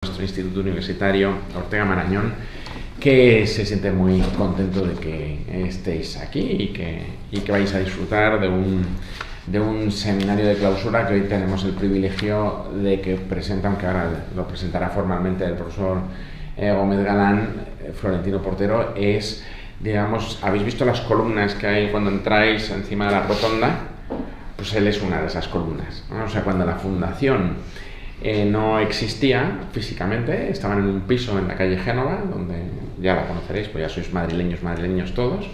nuestro instituto universitario Ortega Marañón, que se siente muy contento de que estéis aquí y que vais a disfrutar de un seminario de clausura que hoy tenemos el privilegio de que presenta, aunque ahora lo presentará formalmente el profesor Gómez Galán. Florentino Portero es, digamos, ¿habéis visto las columnas que hay cuando entráis encima de la rotonda? Pues él es una de esas columnas, ¿no? O sea, cuando la fundación no existía físicamente, estaban en un piso en la calle Génova, donde ya la conoceréis, pues ya sois madrileños todos,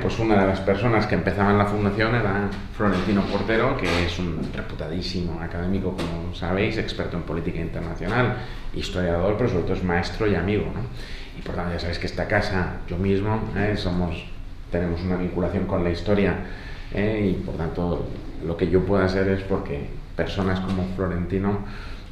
pues una de las personas que empezaban la fundación era Florentino Portero, que es un reputadísimo académico, como sabéis, experto en política internacional, historiador, pero sobre todo es maestro y amigo, ¿no? Y por tanto ya sabéis que esta casa, yo mismo, tenemos una vinculación con la historia, y por tanto lo que yo pueda hacer es porque personas como Florentino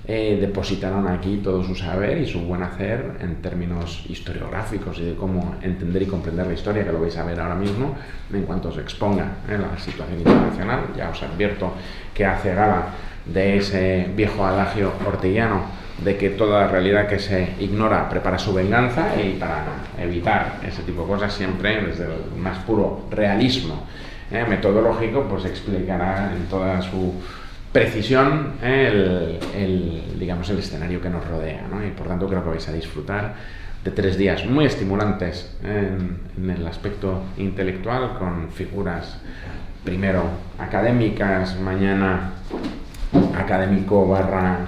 depositaron aquí todo su saber y su buen hacer en términos historiográficos y de cómo entender y comprender la historia, que lo vais a ver ahora mismo en cuanto os exponga la situación internacional. Ya os advierto que hace gala de ese viejo adagio orteguiano de que toda realidad que se ignora prepara su venganza, y para evitar ese tipo de cosas siempre desde el más puro realismo metodológico, pues explicará en toda su precisión digamos, el escenario que nos rodea, ¿no? Y por tanto creo que vais a disfrutar de 3 días muy estimulantes en el aspecto intelectual, con figuras primero académicas, mañana académico barra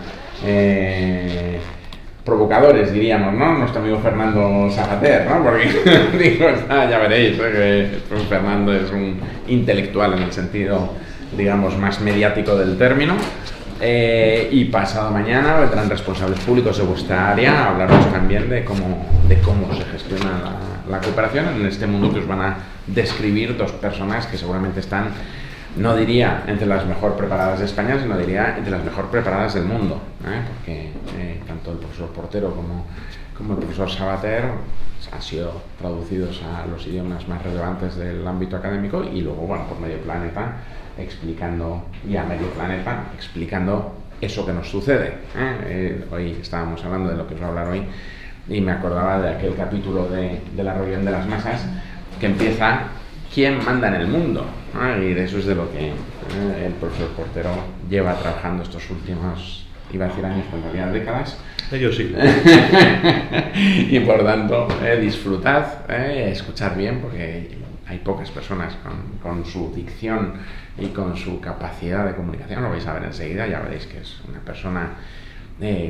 provocadores, diríamos, ¿no? Nuestro amigo Fernando Savater, ¿no? Porque digo, ya veréis que Fernando es un intelectual en el sentido, digamos, más mediático del término, y pasado mañana vendrán responsables públicos de vuestra área a hablaros también de cómo se gestiona la cooperación en este mundo que os van a describir 2 personas que seguramente están, no diría entre las mejor preparadas de España, sino diría entre las mejor preparadas del mundo, porque tanto el profesor Portero como el profesor Savater han sido traducidos a los idiomas más relevantes del ámbito académico, y luego, bueno, por medio planeta, explicando eso que nos sucede. Hoy estábamos hablando de lo que os voy a hablar hoy, y me acordaba de aquel capítulo de la rebelión de las masas que empieza ¿quién manda en el mundo? Y de eso es de lo que el profesor Portero lleva trabajando estos últimos, iba a decir años, pero en realidad décadas. Ellos sí. Y por tanto, disfrutad, escuchad bien, porque hay pocas personas con su dicción y con su capacidad de comunicación. Lo vais a ver enseguida, ya veréis que es una persona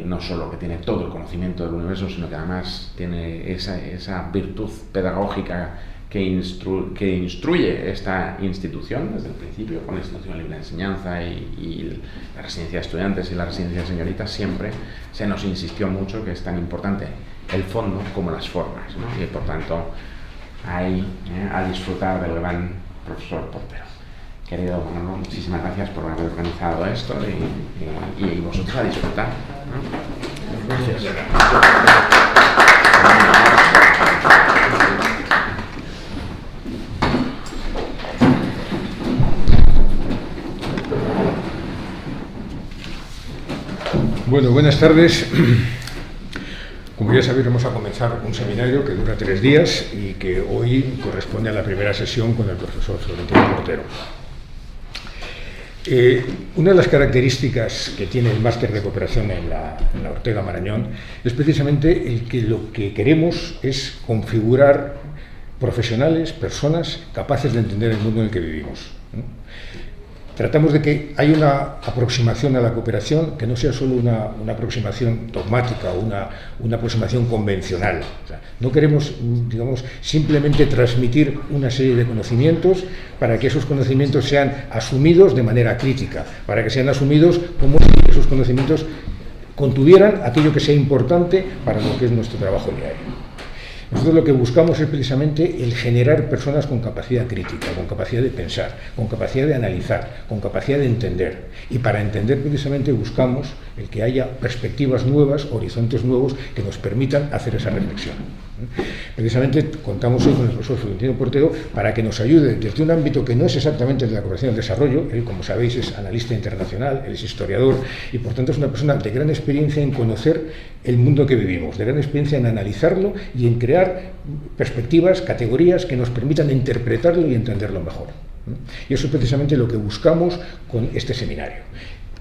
no solo que tiene todo el conocimiento del universo, sino que además tiene esa virtud pedagógica que instruye esta institución desde el principio, con la institución de libre enseñanza y la residencia de estudiantes y la residencia de señoritas. Siempre se nos insistió mucho que es tan importante el fondo como las formas, ¿no? Y por tanto, ahí a disfrutar del gran profesor Portero. Querido Manolo, muchísimas gracias por haber organizado esto, y vosotros a disfrutar, ¿no? Gracias. Bueno, buenas tardes. Como ya sabéis, vamos a comenzar un seminario que dura 3 días y que hoy corresponde a la primera sesión con el profesor Florentino Portero. Una de las características que tiene el máster de cooperación en la Ortega Marañón es precisamente el que lo que queremos es configurar profesionales, personas capaces de entender el mundo en el que vivimos, ¿no? Tratamos de que haya una aproximación a la cooperación que no sea solo una aproximación dogmática o una aproximación convencional. O sea, no queremos, digamos, simplemente transmitir una serie de conocimientos para que esos conocimientos sean asumidos de manera crítica, para que sean asumidos como si esos conocimientos contuvieran aquello que sea importante para lo que es nuestro trabajo diario. Nosotros lo que buscamos es precisamente el generar personas con capacidad crítica, con capacidad de pensar, con capacidad de analizar, con capacidad de entender. Y para entender precisamente buscamos el que haya perspectivas nuevas, horizontes nuevos que nos permitan hacer esa reflexión. Precisamente contamos hoy con el profesor Florentino Portero para que nos ayude desde un ámbito que no es exactamente el de la cooperación al desarrollo. Él, como sabéis, es analista internacional, él es historiador y por tanto es una persona de gran experiencia en conocer el mundo que vivimos, de gran experiencia en analizarlo y en crear perspectivas, categorías que nos permitan interpretarlo y entenderlo mejor. Y eso es precisamente lo que buscamos con este seminario,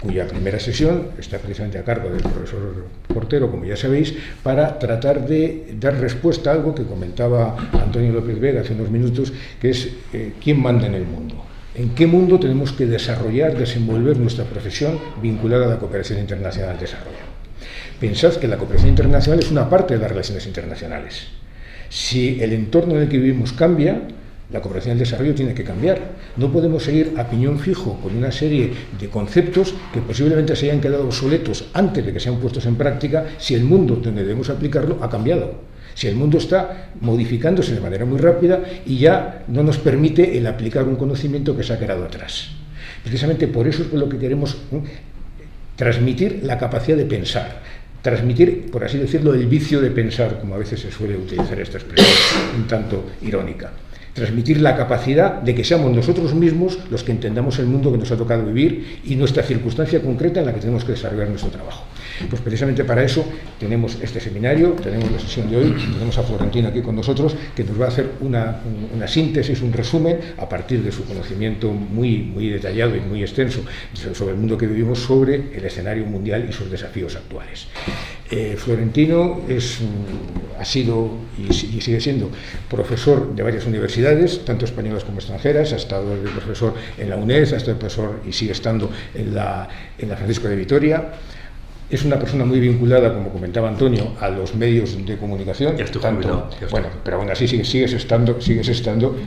cuya primera sesión está precisamente a cargo del profesor Portero, como ya sabéis, para tratar de dar respuesta a algo que comentaba Antonio López Vega hace unos minutos, que es quién manda en el mundo. ¿En qué mundo tenemos que desarrollar, desenvolver nuestra profesión vinculada a la cooperación internacional al desarrollo? Pensad que la cooperación internacional es una parte de las relaciones internacionales. Si el entorno en el que vivimos cambia, la cooperación al desarrollo tiene que cambiar. No podemos seguir a piñón fijo con una serie de conceptos que posiblemente se hayan quedado obsoletos antes de que sean puestos en práctica si el mundo donde debemos aplicarlo ha cambiado. Si el mundo está modificándose de manera muy rápida y ya no nos permite el aplicar un conocimiento que se ha quedado atrás. Precisamente por eso es por lo que queremos transmitir la capacidad de pensar. Transmitir, por así decirlo, el vicio de pensar, como a veces se suele utilizar esta expresión un tanto irónica. Transmitir la capacidad de que seamos nosotros mismos los que entendamos el mundo que nos ha tocado vivir y nuestra circunstancia concreta en la que tenemos que desarrollar nuestro trabajo. Pues precisamente para eso tenemos este seminario, tenemos la sesión de hoy, tenemos a Florentino aquí con nosotros, que nos va a hacer una síntesis, un resumen, a partir de su conocimiento muy detallado y muy extenso sobre el mundo que vivimos, sobre el escenario mundial y sus desafíos actuales. Florentino ha sido y sigue siendo profesor de varias universidades, tanto españolas como extranjeras. Ha estado de profesor en la UNED, ha estado de profesor y sigue estando en la Francisco de Vitoria. Es una persona muy vinculada, como comentaba Antonio, a los medios de comunicación. Ya estoy jubilado. Bueno, pero aún así sigues estando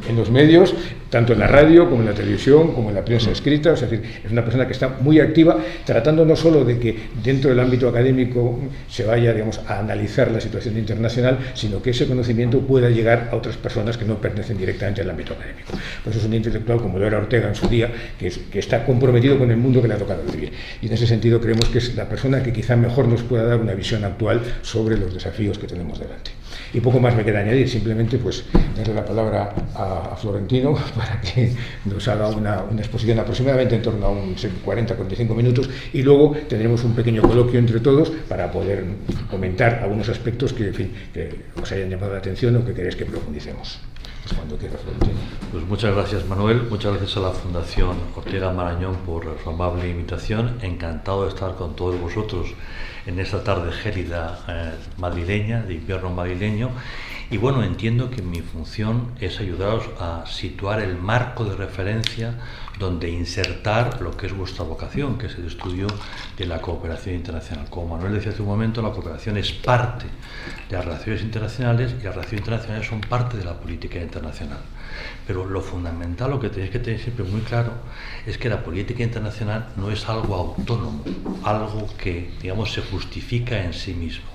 en los medios, tanto en la radio como en la televisión, como en la prensa escrita. Es decir, es una persona que está muy activa, tratando no solo de que dentro del ámbito académico se vaya, digamos, a analizar la situación internacional, sino que ese conocimiento pueda llegar a otras personas que no pertenecen directamente al ámbito académico. Por eso es un intelectual, como lo era Ortega en su día, que está comprometido con el mundo que le ha tocado vivir. Y en ese sentido creemos que es la persona que quizá mejor nos pueda dar una visión actual sobre los desafíos que tenemos delante. Y poco más me queda añadir, simplemente pues darle la palabra a Florentino para que nos haga una exposición aproximadamente en torno a un 40-45 minutos y luego tendremos un pequeño coloquio entre todos para poder comentar algunos aspectos que, en fin, que os hayan llamado la atención o que queréis que profundicemos. Pues cuando quieras, Florentino. Pues muchas gracias, Manuel, muchas gracias a la Fundación Ortega Marañón por su amable invitación. Encantado de estar con todos vosotros en esta tarde gélida madrileña, de invierno madrileño. Y bueno, entiendo que mi función es ayudaros a situar el marco de referencia donde insertar lo que es vuestra vocación, que es el estudio de la cooperación internacional. Como Manuel decía hace un momento, la cooperación es parte de las relaciones internacionales y las relaciones internacionales son parte de la política internacional. Pero lo fundamental, lo que tenéis que tener siempre muy claro, es que la política internacional no es algo autónomo, algo que, digamos, se justifica en sí mismo.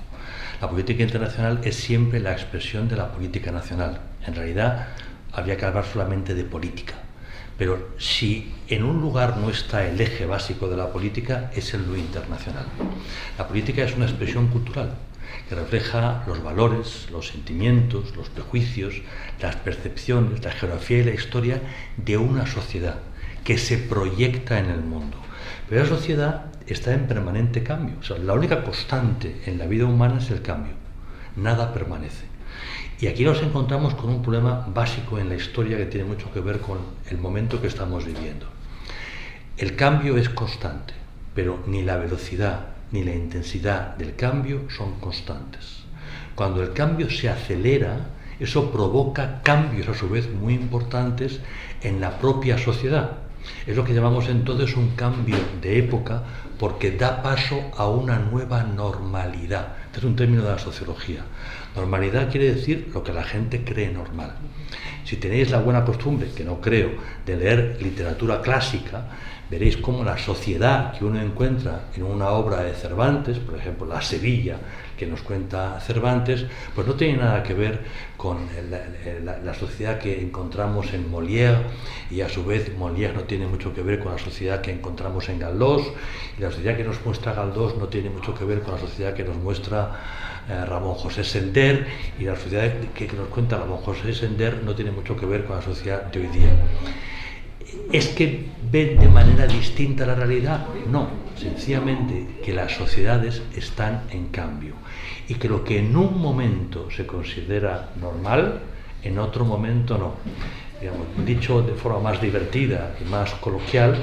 La política internacional es siempre la expresión de la política nacional. En realidad, habría que hablar solamente de política. Pero si en un lugar no está el eje básico de la política, es en lo internacional. La política es una expresión cultural que refleja los valores, los sentimientos, los prejuicios, las percepciones, la geografía y la historia de una sociedad que se proyecta en el mundo. Pero la sociedad está en permanente cambio. O sea, la única constante en la vida humana es el cambio. Nada permanece. Y aquí nos encontramos con un problema básico en la historia que tiene mucho que ver con el momento que estamos viviendo. El cambio es constante, pero ni la velocidad ni la intensidad del cambio son constantes. Cuando el cambio se acelera, eso provoca cambios a su vez muy importantes en la propia sociedad. Es lo que llamamos entonces un cambio de época porque da paso a una nueva normalidad. Este es un término de la sociología. Normalidad quiere decir lo que la gente cree normal. Si tenéis la buena costumbre, que no creo, de leer literatura clásica, veréis cómo la sociedad que uno encuentra en una obra de Cervantes, por ejemplo, La Sevilla, que nos cuenta Cervantes, pues no tiene nada que ver con la sociedad que encontramos en Molière, y a su vez Molière no tiene mucho que ver con la sociedad que encontramos en Galdós, y la sociedad que nos muestra Galdós no tiene mucho que ver con la sociedad que nos muestra Ramón José Sender, y la sociedad que nos cuenta Ramón José Sender no tiene mucho que ver con la sociedad de hoy día. ¿Es que ven de manera distinta la realidad? No, sencillamente que las sociedades están en cambio y que lo que en un momento se considera normal, en otro momento no. Digamos, dicho de forma más divertida y más coloquial,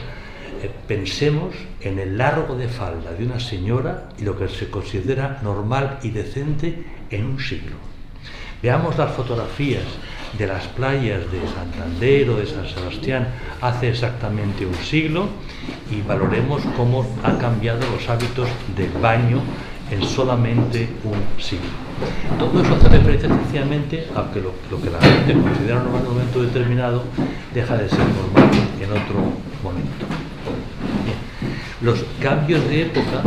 pensemos en el largo de falda de una señora y lo que se considera normal y decente en un siglo. Veamos las fotografías de las playas de Santander o de San Sebastián hace exactamente un siglo y valoremos cómo han cambiado los hábitos del baño en solamente un siglo. Todo eso hace referencia sencillamente a que lo que la gente considera normal en un momento determinado deja de ser normal en otro momento. Bien. Los cambios de época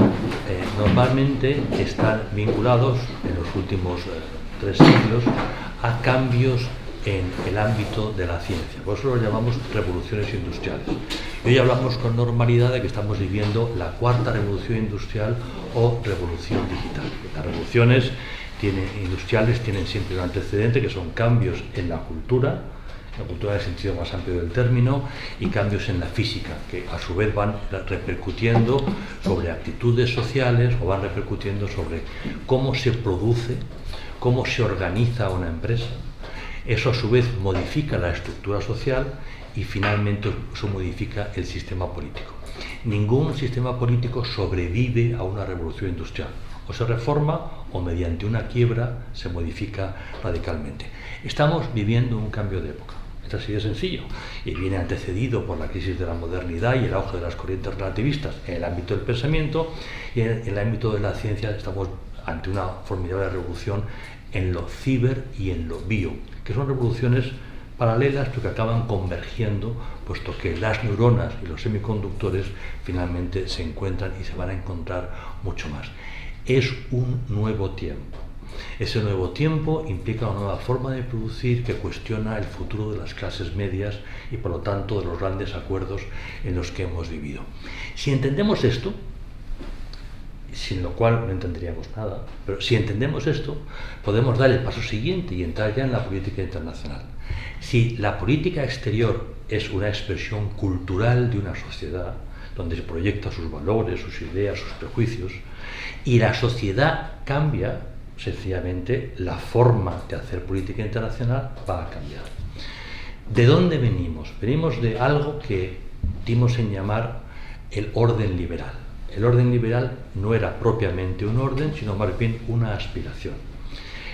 normalmente están vinculados en los últimos 3 siglos a cambios en el ámbito de la ciencia. Por eso lo llamamos revoluciones industriales. Y hoy hablamos con normalidad de que estamos viviendo la 4ª revolución industrial o revolución digital. Las revoluciones industriales tienen siempre un antecedente que son cambios en la cultura en el sentido más amplio del término, y cambios en la física, que a su vez van repercutiendo sobre actitudes sociales o van repercutiendo sobre cómo se produce, cómo se organiza una empresa. Eso a su vez modifica la estructura social y finalmente eso modifica el sistema político. Ningún sistema político sobrevive a una revolución industrial. O se reforma o mediante una quiebra se modifica radicalmente. Estamos viviendo un cambio de época. Es así de sencillo. Y viene antecedido por la crisis de la modernidad y el auge de las corrientes relativistas en el ámbito del pensamiento, y en el ámbito de la ciencia estamos ante una formidable revolución en lo ciber y en lo bio, que son revoluciones paralelas pero que acaban convergiendo, puesto que las neuronas y los semiconductores finalmente se encuentran y se van a encontrar mucho más. Es un nuevo tiempo. Ese nuevo tiempo implica una nueva forma de producir que cuestiona el futuro de las clases medias y por lo tanto de los grandes acuerdos en los que hemos vivido. Si entendemos esto, sin lo cual no entenderíamos nada, pero si entendemos esto, podemos dar el paso siguiente y entrar ya en la política internacional. Si la política exterior es una expresión cultural de una sociedad, donde se proyecta sus valores, sus ideas, sus prejuicios, y la sociedad cambia, sencillamente la forma de hacer política internacional va a cambiar. ¿De dónde venimos? Venimos de algo que dimos en llamar el orden liberal. El orden liberal no era propiamente un orden, sino más bien una aspiración.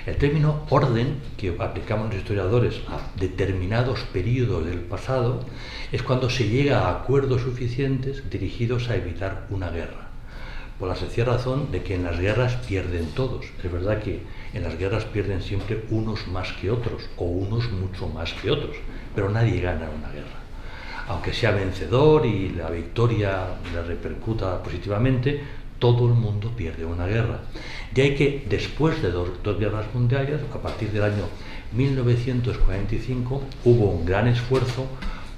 El término orden, que aplicamos los historiadores a determinados periodos del pasado, es cuando se llega a acuerdos suficientes dirigidos a evitar una guerra. Por la sencilla razón de que en las guerras pierden todos. Es verdad que en las guerras pierden siempre unos más que otros, o unos mucho más que otros, pero nadie gana una guerra. Aunque sea vencedor y la victoria le repercuta positivamente, todo el mundo pierde una guerra. De ahí que después de dos guerras mundiales, a partir del año 1945, hubo un gran esfuerzo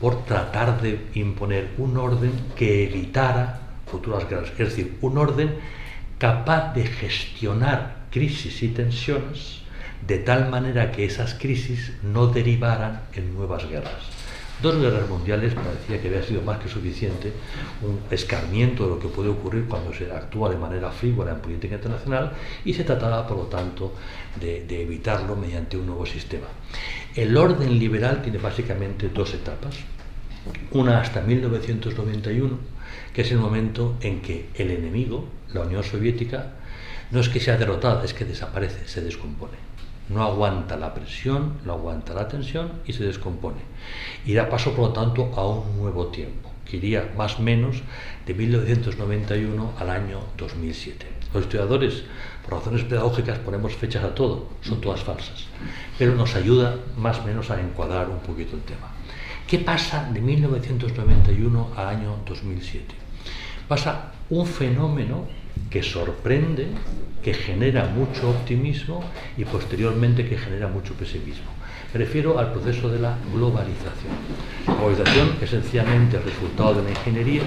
por tratar de imponer un orden que evitara futuras guerras, es decir, un orden capaz de gestionar crisis y tensiones de tal manera que esas crisis no derivaran en nuevas guerras. 2 guerras mundiales parecía que había sido más que suficiente, un escarmiento de lo que puede ocurrir cuando se actúa de manera frívola en política internacional, y se trataba, por lo tanto, de evitarlo mediante un nuevo sistema. El orden liberal tiene básicamente 2 etapas. Una hasta 1991, que es el momento en que el enemigo, la Unión Soviética, no es que sea derrotada, es que desaparece, se descompone. No aguanta la presión, no aguanta la tensión y se descompone. Y da paso, por lo tanto, a un nuevo tiempo, que iría más o menos de 1991 al año 2007. Los historiadores, por razones pedagógicas, ponemos fechas a todo, son todas falsas, pero nos ayuda más o menos a encuadrar un poquito el tema. ¿Qué pasa de 1991 al año 2007? Pasa un fenómeno que sorprende, que genera mucho optimismo y posteriormente que genera mucho pesimismo. Me refiero al proceso de la globalización. La globalización es sencillamente el resultado de la ingeniería.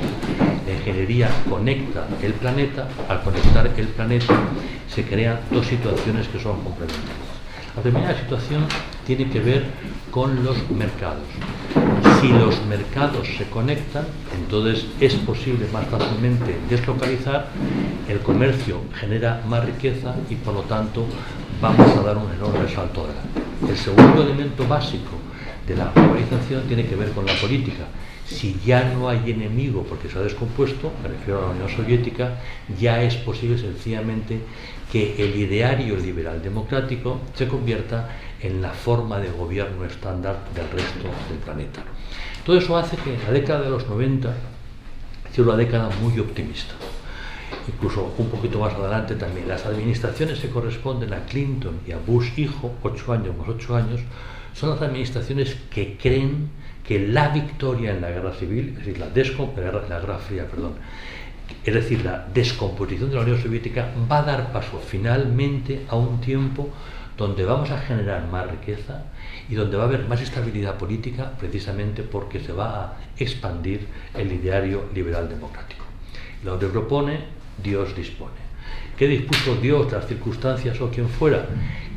La ingeniería conecta el planeta. Al conectar el planeta se crean dos situaciones que son complementarias. La primera situación tiene que ver con los mercados. Si los mercados se conectan, entonces es posible más fácilmente deslocalizar, el comercio genera más riqueza y por lo tanto vamos a dar un enorme salto adelante. El segundo elemento básico de la globalización tiene que ver con la política. Si ya no hay enemigo porque se ha descompuesto, me refiero a la Unión Soviética, ya es posible sencillamente que el ideario liberal democrático se convierta en la forma de gobierno estándar del resto del planeta. Todo eso hace que la década de los 90 sea una década muy optimista. Incluso un poquito más adelante también. Las administraciones que corresponden a Clinton y a Bush hijo, 8 años más 8 años, son las administraciones que creen que la victoria en la guerra civil, es decir, la guerra fría, es decir, la descomposición de la Unión Soviética va a dar paso finalmente a un tiempo donde vamos a generar más riqueza y donde va a haber más estabilidad política, precisamente porque se va a expandir el ideario liberal democrático. Lo que propone, Dios dispone. ¿Qué dispuso Dios, las circunstancias o quien fuera?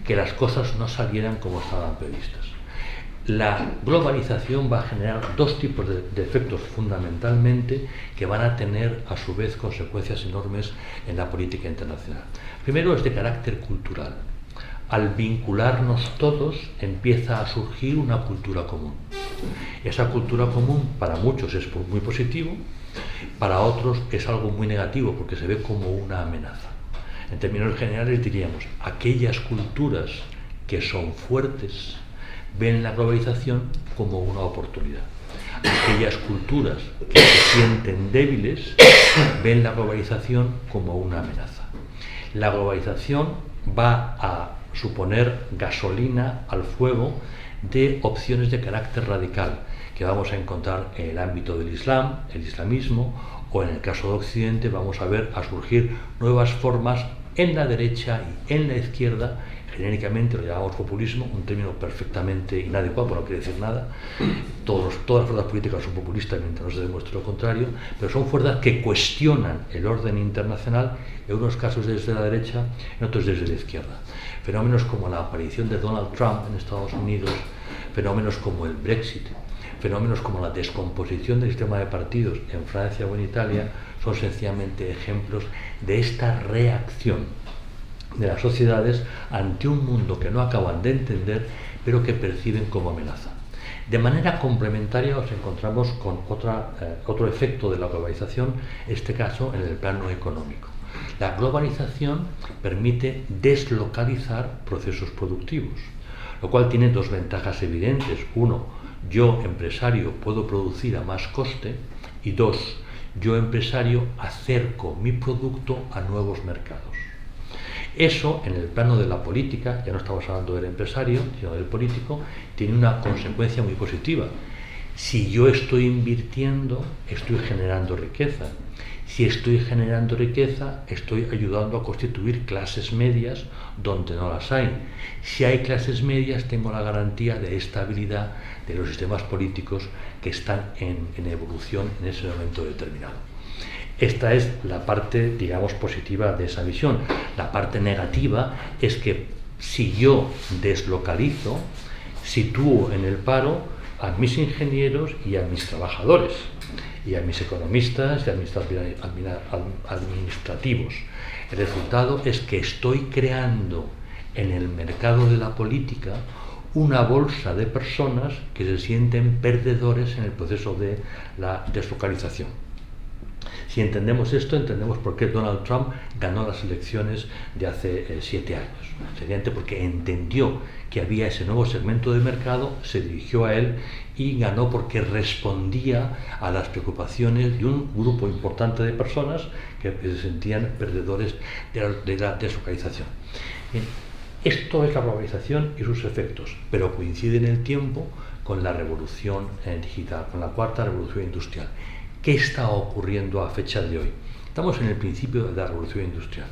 Que las cosas no salieran como estaban previstas. La globalización va a generar dos tipos de efectos fundamentalmente que van a tener a su vez consecuencias enormes en la política internacional. Primero es de carácter cultural. Al vincularnos todos empieza a surgir una cultura común. Esa cultura común para muchos es muy positivo, para otros es algo muy negativo porque se ve como una amenaza. En términos generales diríamos, aquellas culturas que son fuertes ven la globalización como una oportunidad. Aquellas culturas que se sienten débiles ven la globalización como una amenaza. La globalización va a suponer gasolina al fuego de opciones de carácter radical que vamos a encontrar en el ámbito del Islam, el islamismo, o en el caso de Occidente vamos a ver a surgir nuevas formas en la derecha y en la izquierda. Genéricamente lo llamamos populismo, un término perfectamente inadecuado, pero no quiere decir nada. Todas las fuerzas políticas son populistas mientras no se demuestre lo contrario, pero son fuerzas que cuestionan el orden internacional, en unos casos desde la derecha, en otros desde la izquierda. Fenómenos como la aparición de Donald Trump en Estados Unidos, fenómenos como el Brexit, fenómenos como la descomposición del sistema de partidos en Francia o en Italia, son sencillamente ejemplos de esta reacción de las sociedades ante un mundo que no acaban de entender, pero que perciben como amenaza. De manera complementaria nos encontramos con otro efecto de la globalización, en este caso en el plano económico. La globalización permite deslocalizar procesos productivos, lo cual tiene dos ventajas evidentes. Uno, yo empresario puedo producir a más coste, y dos, yo empresario acerco mi producto a nuevos mercados. Eso, en el plano de la política, ya no estamos hablando del empresario, sino del político, tiene una consecuencia muy positiva. Si yo estoy invirtiendo, estoy generando riqueza. Si estoy generando riqueza, estoy ayudando a constituir clases medias donde no las hay. Si hay clases medias, tengo la garantía de estabilidad de los sistemas políticos que están en evolución en ese momento determinado. Esta es la parte, digamos, positiva de esa visión. La parte negativa es que si yo deslocalizo, sitúo en el paro a mis ingenieros y a mis trabajadores, y a mis economistas y administrativos. El resultado es que estoy creando en el mercado de la política una bolsa de personas que se sienten perdedores en el proceso de la deslocalización. Si entendemos esto, entendemos por qué Donald Trump ganó las elecciones de hace 7 años. Sencillamente porque entendió que había ese nuevo segmento de mercado, se dirigió a él y ganó porque respondía a las preocupaciones de un grupo importante de personas que se sentían perdedores de la deslocalización. Bien, Esto es la globalización y sus efectos, pero coincide en el tiempo con la revolución digital, con la cuarta revolución industrial. ¿Qué está ocurriendo a fecha de hoy? Estamos en el principio de la revolución industrial.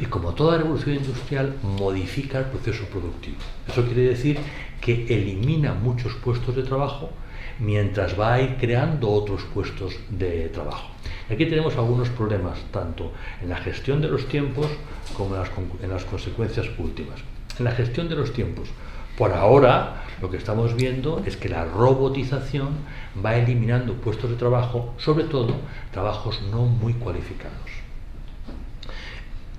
Y como toda revolución industrial, modifica el proceso productivo. Eso quiere decir que elimina muchos puestos de trabajo mientras va a ir creando otros puestos de trabajo. Aquí tenemos algunos problemas, tanto en la gestión de los tiempos como en las consecuencias últimas. En la gestión de los tiempos, por ahora, lo que estamos viendo es que la robotización va eliminando puestos de trabajo, sobre todo trabajos no muy cualificados.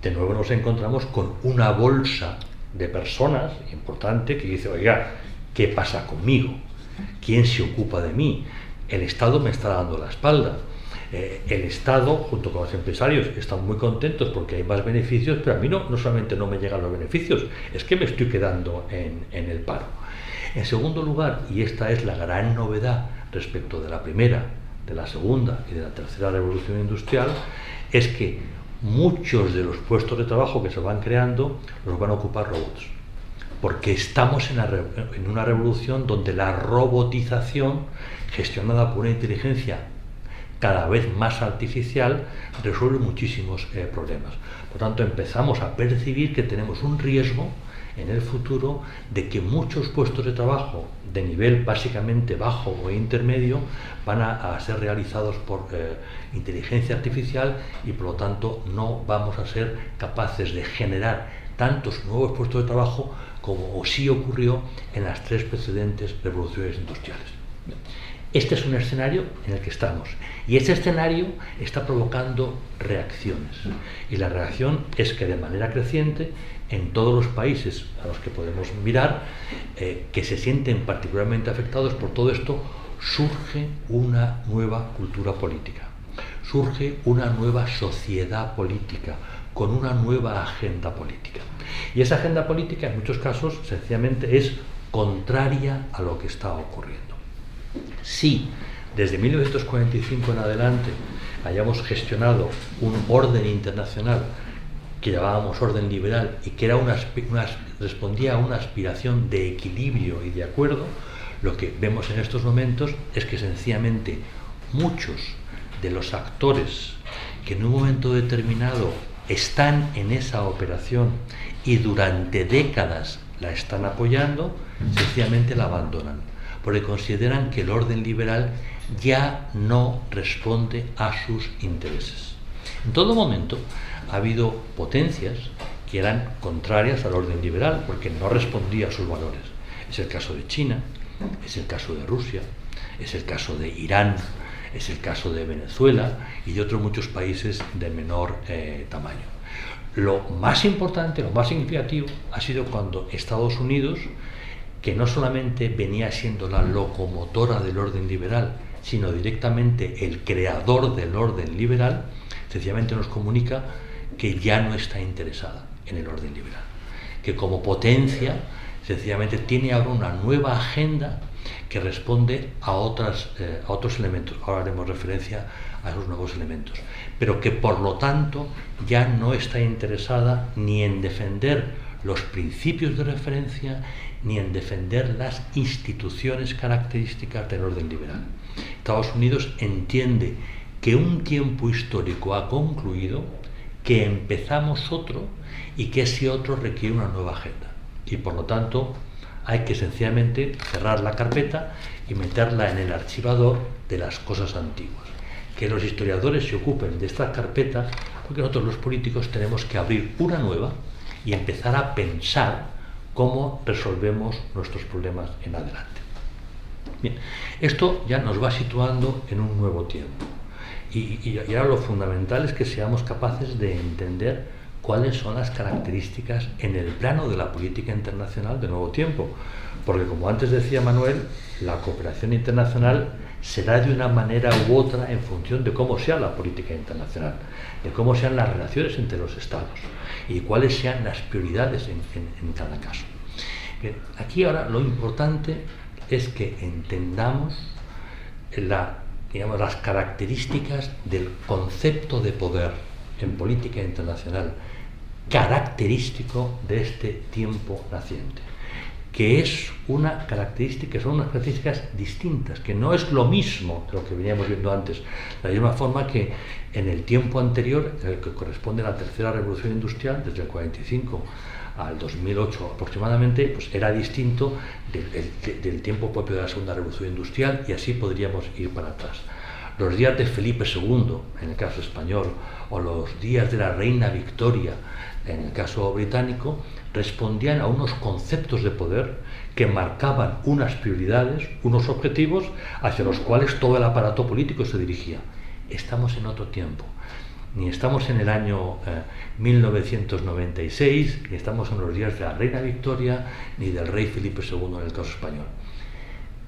De nuevo nos encontramos con una bolsa de personas importante que dice, oiga, ¿qué pasa conmigo? ¿Quién se ocupa de mí? El Estado me está dando la espalda. El Estado, junto con los empresarios, están muy contentos porque hay más beneficios, pero a mí no solamente no me llegan los beneficios, es que me estoy quedando en el paro. En segundo lugar, y esta es la gran novedad respecto de la primera, de la segunda y de la tercera revolución industrial, es que muchos de los puestos de trabajo que se van creando los van a ocupar robots. Porque estamos en una revolución donde la robotización, gestionada por una inteligencia cada vez más artificial, resuelve muchísimos problemas. Por tanto, empezamos a percibir que tenemos un riesgo en el futuro de que muchos puestos de trabajo de nivel básicamente bajo o intermedio van a ser realizados por inteligencia artificial y por lo tanto no vamos a ser capaces de generar tantos nuevos puestos de trabajo como sí ocurrió en las tres precedentes revoluciones industriales. Este es un escenario en el que estamos y este escenario está provocando reacciones y la reacción es que de manera creciente en todos los países a los que podemos mirar que se sienten particularmente afectados por todo esto, surge una nueva cultura política, surge una nueva sociedad política con una nueva agenda política. Y esa agenda política en muchos casos sencillamente es contraria a lo que está ocurriendo. Si desde 1945 en adelante hayamos gestionado un orden internacional que llamábamos orden liberal y que era respondía a una aspiración de equilibrio y de acuerdo, lo que vemos en estos momentos es que sencillamente muchos de los actores que en un momento determinado están en esa operación y durante décadas la están apoyando, sencillamente la abandonan, porque consideran que el orden liberal ya no responde a sus intereses. En todo momento ha habido potencias que eran contrarias al orden liberal porque no respondía a sus valores. Es el caso de China, es el caso de Rusia, es el caso de Irán, es el caso de Venezuela y de otros muchos países de menor tamaño. Lo más importante, lo más significativo ha sido cuando Estados Unidos, que no solamente venía siendo la locomotora del orden liberal, sino directamente el creador del orden liberal, sencillamente nos comunica que ya no está interesada en el orden liberal, que como potencia sencillamente tiene ahora una nueva agenda que responde a otros elementos. Ahora haremos referencia a esos nuevos elementos, pero que por lo tanto ya no está interesada ni en defender los principios de referencia ni en defender las instituciones características del orden liberal. Estados Unidos entiende que un tiempo histórico ha concluido, que empezamos otro y que ese otro requiere una nueva agenda. Y por lo tanto hay que sencillamente cerrar la carpeta y meterla en el archivador de las cosas antiguas. Que los historiadores se ocupen de esta carpeta porque nosotros los políticos tenemos que abrir una nueva y empezar a pensar cómo resolvemos nuestros problemas en adelante. Bien, esto ya nos va situando en un nuevo tiempo. Y ahora lo fundamental es que seamos capaces de entender cuáles son las características en el plano de la política internacional del nuevo tiempo. Porque como antes decía Manuel, la cooperación internacional será de una manera u otra en función de cómo sea la política internacional, de cómo sean las relaciones entre los estados y cuáles sean las prioridades en cada caso. Bien, aquí ahora lo importante es que entendamos las características del concepto de poder en política internacional característico de este tiempo naciente, que es una característica, son unas características distintas, que no es lo mismo de lo que veníamos viendo antes, de la misma forma que en el tiempo anterior, en el que corresponde a la tercera revolución industrial, desde el 45 al 2008 aproximadamente, pues era distinto del tiempo propio de la segunda revolución industrial, y así podríamos ir para atrás. Los días de Felipe II, en el caso español, o los días de la reina Victoria, en el caso británico, respondían a unos conceptos de poder que marcaban unas prioridades, unos objetivos hacia los cuales todo el aparato político se dirigía. Estamos en otro tiempo. Ni estamos en el año 1996, ni estamos en los días de la reina Victoria, ni del rey Felipe II en el caso español.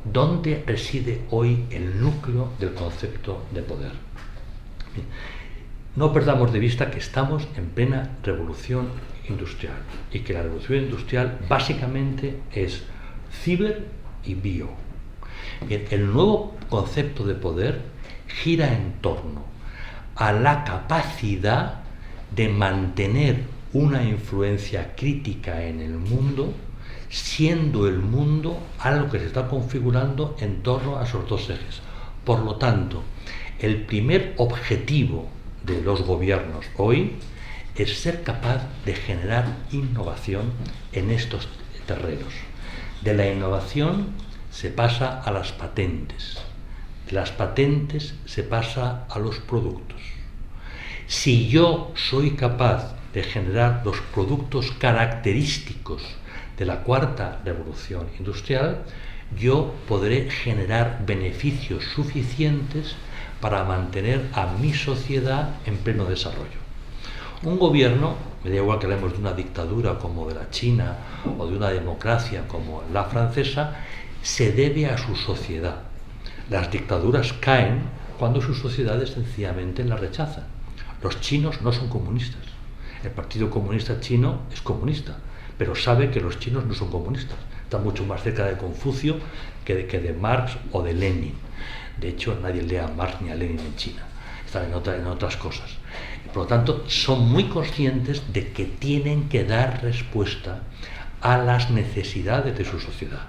¿Dónde reside hoy el núcleo del concepto de poder? No perdamos de vista que estamos en plena revolución industrial y que la revolución industrial básicamente es ciber y bio. Bien, el nuevo concepto de poder gira en torno a la capacidad de mantener una influencia crítica en el mundo, siendo el mundo algo que se está configurando en torno a esos dos ejes. Por lo tanto, el primer objetivo de los gobiernos hoy es ser capaz de generar innovación en estos terrenos. De la innovación se pasa a las patentes, de las patentes se pasa a los productos. Si yo soy capaz de generar los productos característicos de la cuarta revolución industrial, yo podré generar beneficios suficientes para mantener a mi sociedad en pleno desarrollo. Un gobierno, me da igual que hablemos de una dictadura como de la China o de una democracia como la francesa, se debe a su sociedad. Las dictaduras caen cuando sus sociedades sencillamente la rechazan. Los chinos no son comunistas. El Partido Comunista Chino es comunista, pero sabe que los chinos no son comunistas. Está mucho más cerca de Confucio que de Marx o de Lenin. De hecho, nadie lee a Marx ni a Lenin en China. Están en otras cosas. Por lo tanto, son muy conscientes de que tienen que dar respuesta a las necesidades de su sociedad.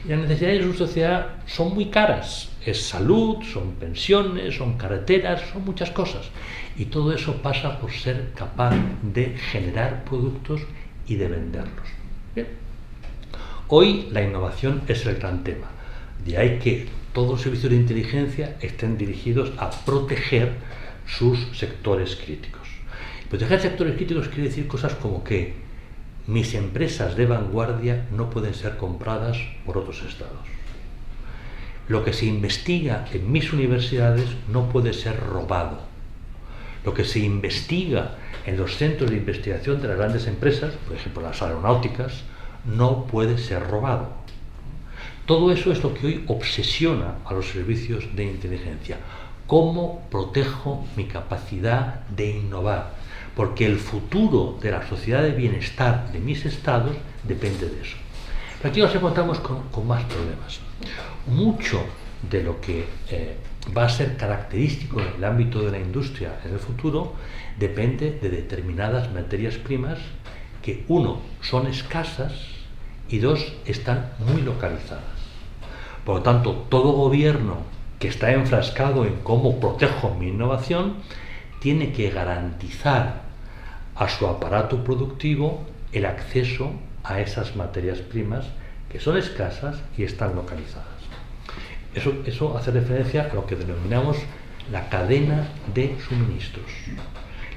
Y las necesidades de su sociedad son muy caras. Es salud, son pensiones, son carreteras, son muchas cosas. Y todo eso pasa por ser capaz de generar productos y de venderlos. Bien. Hoy la innovación es el gran tema. De ahí que todos los servicios de inteligencia estén dirigidos a proteger sus sectores críticos. Proteger sectores críticos quiere decir cosas como que mis empresas de vanguardia no pueden ser compradas por otros estados. Lo que se investiga en mis universidades no puede ser robado. Lo que se investiga en los centros de investigación de las grandes empresas, por ejemplo las aeronáuticas, no puede ser robado. Todo eso es lo que hoy obsesiona a los servicios de inteligencia. ¿Cómo protejo mi capacidad de innovar? Porque el futuro de la sociedad de bienestar de mis estados depende de eso. Pero aquí nos encontramos con más problemas. Mucho de lo que va a ser característico en el ámbito de la industria en el futuro depende de determinadas materias primas que, uno, son escasas y dos, están muy localizadas. Por lo tanto, todo gobierno que está enfrascado en cómo protejo mi innovación tiene que garantizar a su aparato productivo el acceso a esas materias primas que son escasas y están localizadas. Eso hace referencia a lo que denominamos la cadena de suministros.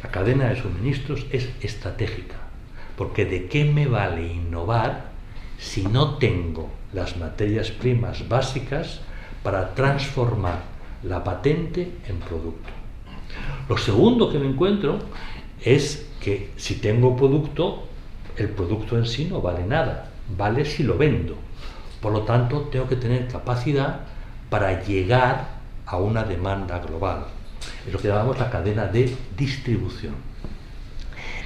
La cadena de suministros es estratégica, porque ¿de qué me vale innovar si no tengo las materias primas básicas para transformar la patente en producto? Lo segundo que me encuentro es que si tengo producto, el producto en sí no vale nada, vale si lo vendo. Por lo tanto, tengo que tener capacidad para llegar a una demanda global. Es lo que llamamos la cadena de distribución.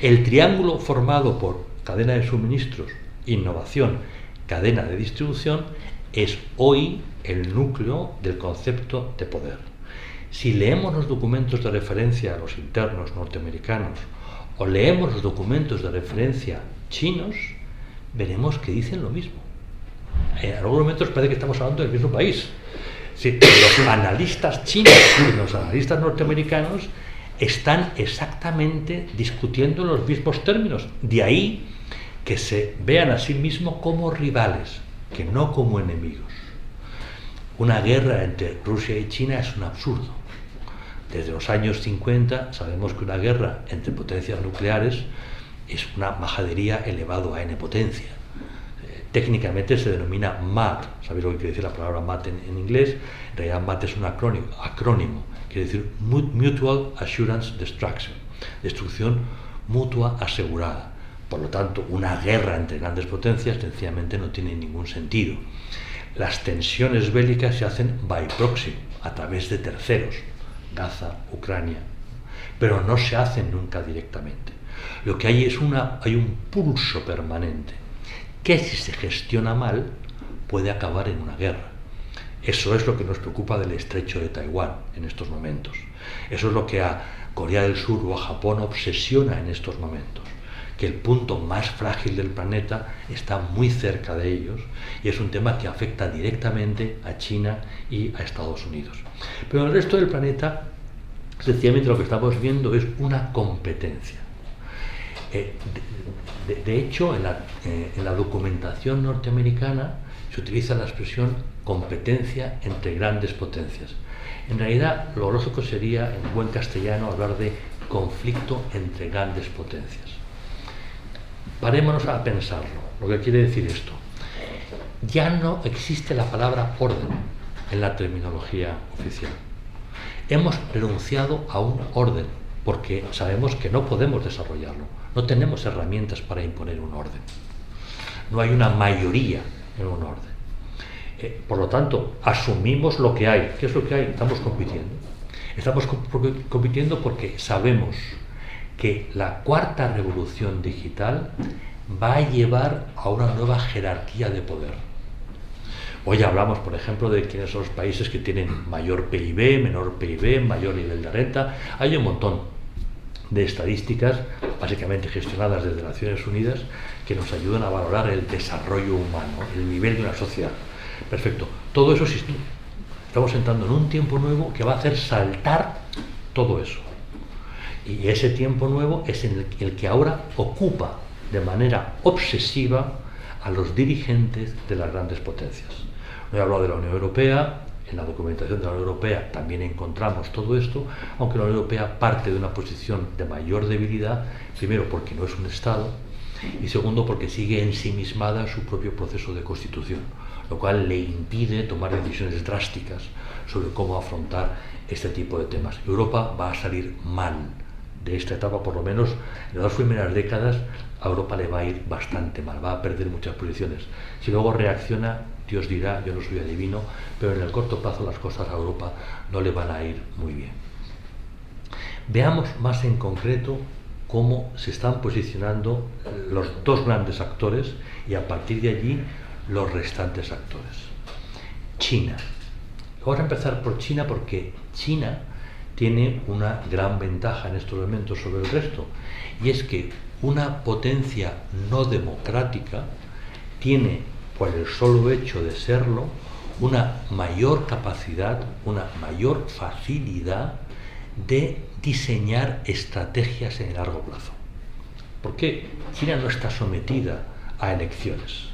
El triángulo formado por cadena de suministros, innovación, cadena de distribución, es hoy el núcleo del concepto de poder. Si leemos los documentos de referencia a los internos norteamericanos o leemos los documentos de referencia chinos, veremos que dicen lo mismo. En algunos momentos parece que estamos hablando del mismo país. Sí, los analistas chinos y los analistas norteamericanos están exactamente discutiendo los mismos términos. De ahí que se vean a sí mismos como rivales, que no como enemigos. Una guerra entre Rusia y China es un absurdo. Desde los años 50 sabemos que una guerra entre potencias nucleares es una majadería elevado a n potencia. Técnicamente se denomina MAD. ¿Sabéis lo que quiere decir la palabra MAD en inglés? En realidad MAD es un acrónimo, quiere decir Mutual Assurance Destruction, destrucción mutua asegurada. Por lo tanto, una guerra entre grandes potencias sencillamente no tiene ningún sentido. Las tensiones bélicas se hacen by proxy, a través de terceros, Gaza, Ucrania, pero no se hacen nunca directamente. Lo que hay es hay un pulso permanente que, si se gestiona mal, puede acabar en una guerra. Eso es lo que nos preocupa del estrecho de Taiwán en estos momentos. Eso es lo que a Corea del Sur o a Japón obsesiona en estos momentos, que el punto más frágil del planeta está muy cerca de ellos, y es un tema que afecta directamente a China y a Estados Unidos. Pero en el resto del planeta, sencillamente lo que estamos viendo es una competencia. De hecho, en la documentación norteamericana se utiliza la expresión competencia entre grandes potencias. En realidad, lo lógico sería, en buen castellano, hablar de conflicto entre grandes potencias. Parémonos a pensarlo, lo que quiere decir esto. Ya no existe la palabra orden en la terminología oficial. Hemos renunciado a un orden porque sabemos que no podemos desarrollarlo. No tenemos herramientas para imponer un orden. No hay una mayoría en un orden. Por lo tanto, asumimos lo que hay. ¿Qué es lo que hay? Estamos compitiendo. Estamos compitiendo porque sabemos que la cuarta revolución digital va a llevar a una nueva jerarquía de poder. Hoy hablamos, por ejemplo, de quiénes son los países que tienen mayor PIB, menor PIB, mayor nivel de renta. Hay un montón de estadísticas, básicamente gestionadas desde Naciones Unidas, que nos ayudan a valorar el desarrollo humano, el nivel de una sociedad. Perfecto. Todo eso existe. Estamos entrando en un tiempo nuevo que va a hacer saltar todo eso. Y ese tiempo nuevo es el que ahora ocupa de manera obsesiva a los dirigentes de las grandes potencias. No he hablado de la Unión Europea. En la documentación de la Unión Europea también encontramos todo esto, aunque la Unión Europea parte de una posición de mayor debilidad, primero porque no es un Estado, y segundo porque sigue ensimismada en su propio proceso de constitución, lo cual le impide tomar decisiones drásticas sobre cómo afrontar este tipo de temas. Europa va a salir mal de esta etapa, por lo menos en las 2 primeras décadas a Europa le va a ir bastante mal, va a perder muchas posiciones. Si luego reacciona, Dios dirá, yo no soy adivino, pero en el corto plazo las cosas a Europa no le van a ir muy bien. Veamos más en concreto cómo se están posicionando los dos grandes actores y a partir de allí los restantes actores. China. Vamos a empezar por China porque China tiene una gran ventaja en estos momentos sobre el resto, y es que una potencia no democrática tiene, por el solo hecho de serlo, una mayor capacidad, una mayor facilidad de diseñar estrategias en el largo plazo. ¿Por qué? China no está sometida a elecciones,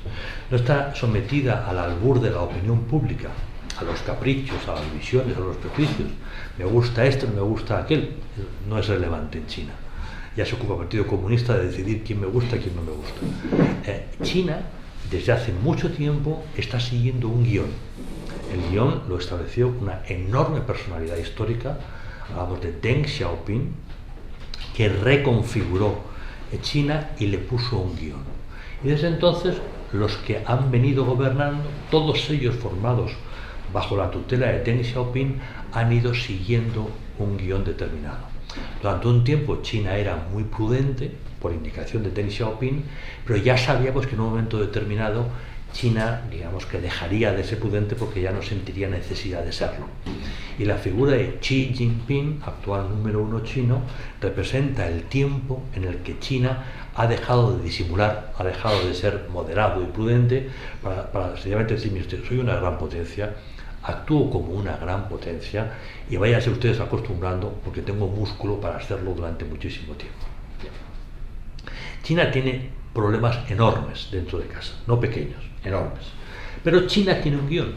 no está sometida al albur de la opinión pública, a los caprichos, a las visiones, a los prejuicios. Me gusta esto, no me gusta aquel. No es relevante en China. Ya se ocupa el Partido Comunista de decidir quién me gusta y quién no me gusta. China, desde hace mucho tiempo, está siguiendo un guión. El guión lo estableció una enorme personalidad histórica, hablamos de Deng Xiaoping, que reconfiguró China y le puso un guión. Y desde entonces, los que han venido gobernando, todos ellos formados bajo la tutela de Deng Xiaoping, han ido siguiendo un guión determinado. Durante un tiempo China era muy prudente, por indicación de Deng Xiaoping, pero ya sabíamos que en un momento determinado China, digamos que dejaría de ser prudente porque ya no sentiría necesidad de serlo. Y la figura de Xi Jinping, actual número 1 chino, representa el tiempo en el que China ha dejado de disimular, ha dejado de ser moderado y prudente para sencillamente decir, mire usted, soy una gran potencia, actúo como una gran potencia y váyanse ustedes acostumbrando porque tengo músculo para hacerlo durante muchísimo tiempo. China tiene problemas enormes dentro de casa, no pequeños, enormes. Pero China tiene un guión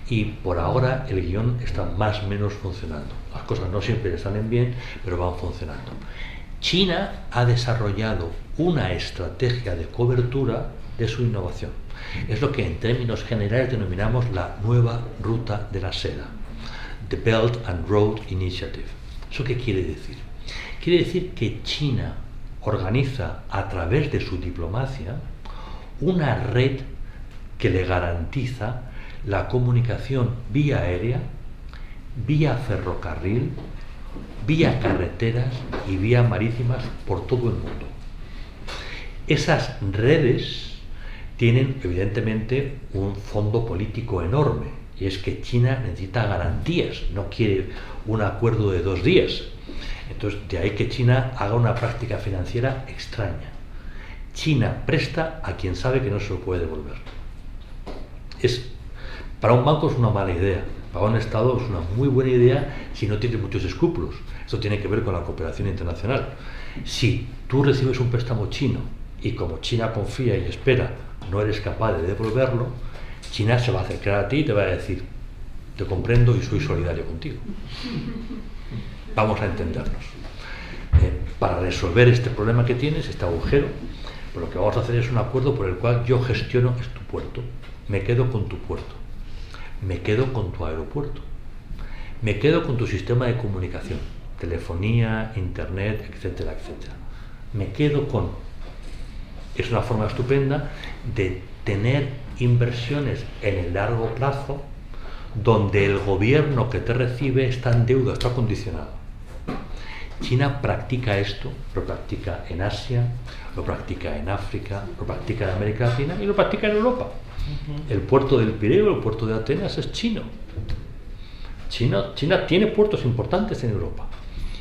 y por ahora el guión está más o menos funcionando. Las cosas no siempre salen bien, pero van funcionando. China ha desarrollado una estrategia de cobertura de su innovación. Es lo que en términos generales denominamos la nueva ruta de la seda, The Belt and Road Initiative. ¿Eso qué quiere decir? Quiere decir que China organiza a través de su diplomacia una red que le garantiza la comunicación vía aérea, vía ferrocarril, vía carreteras y vía marítimas por todo el mundo. Esas redes tienen evidentemente un fondo político enorme, y es que China necesita garantías, no quiere un acuerdo de 2 días. Entonces, de ahí que China haga una práctica financiera extraña. China presta a quien sabe que no se lo puede devolver. Para un banco es una mala idea, para un Estado es una muy buena idea si no tiene muchos escrúpulos. Esto tiene que ver con la cooperación internacional. Si tú recibes un préstamo chino y como China confía y espera, no eres capaz de devolverlo, China se va a acercar a ti y te va a decir, te comprendo y soy solidario contigo. Vamos a entendernos. Para resolver este problema que tienes, este agujero, pues lo que vamos a hacer es un acuerdo por el cual yo gestiono tu puerto, me quedo con tu puerto, me quedo con tu aeropuerto, me quedo con tu sistema de comunicación, telefonía, internet, etcétera, etcétera. Me quedo con... Es una forma estupenda de tener inversiones en el largo plazo donde el gobierno que te recibe está en deuda, está condicionado. China practica esto, lo practica en Asia, lo practica en África, lo practica en América Latina y lo practica en Europa. El puerto del Pireo, el puerto de Atenas es chino. China tiene puertos importantes en Europa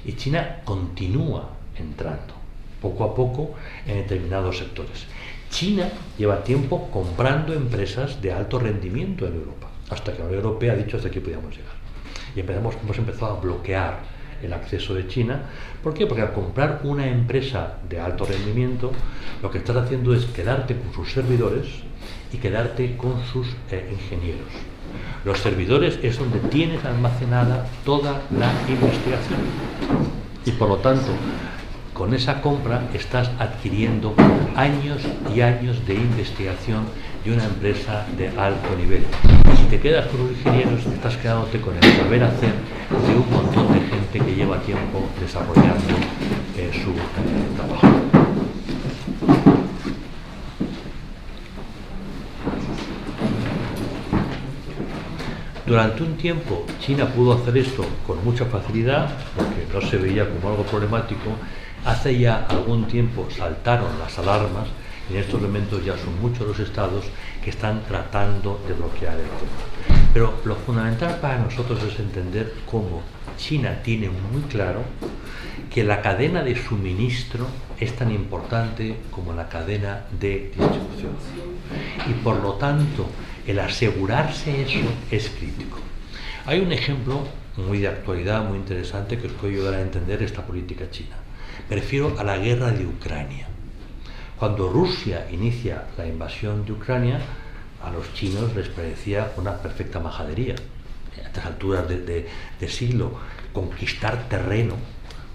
y China continúa entrando poco a poco en determinados sectores. China lleva tiempo comprando empresas de alto rendimiento en Europa, hasta que la Unión Europea ha dicho hasta aquí podíamos llegar. Y hemos empezado a bloquear el acceso de China. ¿Por qué? Porque al comprar una empresa de alto rendimiento, lo que estás haciendo es quedarte con sus servidores y quedarte con sus ingenieros. Los servidores es donde tienes almacenada toda la investigación. Y por lo tanto, con esa compra estás adquiriendo años y años de investigación de una empresa de alto nivel. Y si te quedas con los ingenieros, estás quedándote con el saber hacer de un montón de gente que lleva tiempo desarrollando su trabajo. Durante un tiempo China pudo hacer esto con mucha facilidad porque no se veía como algo problemático. Hace ya algún tiempo saltaron las alarmas y en estos momentos ya son muchos los estados que están tratando de bloquear el tema. Pero lo fundamental para nosotros es entender cómo China tiene muy claro que la cadena de suministro es tan importante como la cadena de distribución. Y por lo tanto, el asegurarse eso es crítico. Hay un ejemplo muy de actualidad, muy interesante, que os puede ayudar a entender esta política china. Me refiero a la guerra de Ucrania. Cuando Rusia inicia la invasión de Ucrania, a los chinos les parecía una perfecta majadería. A estas alturas de siglo, conquistar terreno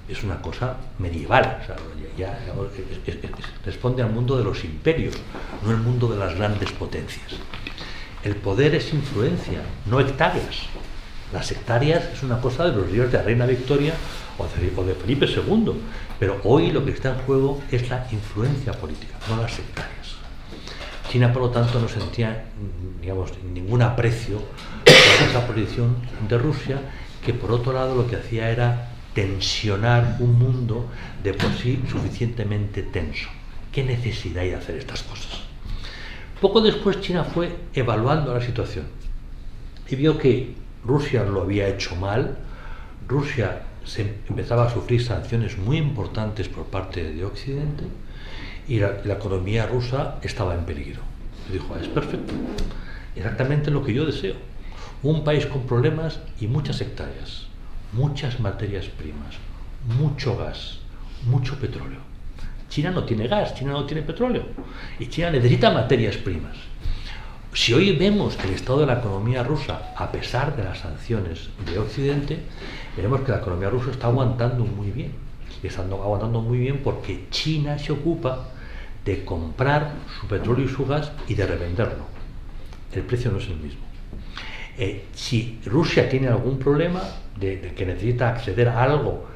es una cosa medieval. O sea, responde al mundo de los imperios, no el mundo de las grandes potencias. El poder es influencia, no hectáreas. Las hectáreas es una cosa de los días de la Reina Victoria o de Felipe II, pero hoy lo que está en juego es la influencia política, no las hectáreas. China, por lo tanto, no sentía, digamos, ningún aprecio por esa posición de Rusia, que por otro lado lo que hacía era tensionar un mundo de por sí suficientemente tenso. ¿Qué necesidad hay de hacer estas cosas? Poco después China fue evaluando la situación y vio que Rusia lo había hecho mal, Rusia empezaba a sufrir sanciones muy importantes por parte de Occidente y la economía rusa estaba en peligro. Y dijo, es perfecto, exactamente lo que yo deseo. Un país con problemas y muchas hectáreas, muchas materias primas, mucho gas, mucho petróleo. China no tiene gas, China no tiene petróleo y China necesita materias primas. Si hoy vemos el estado de la economía rusa, a pesar de las sanciones de Occidente, veremos que la economía rusa está aguantando muy bien. Y está aguantando muy bien porque China se ocupa de comprar su petróleo y su gas y de revenderlo. El precio no es el mismo. Si Rusia tiene algún problema de que necesita acceder a algo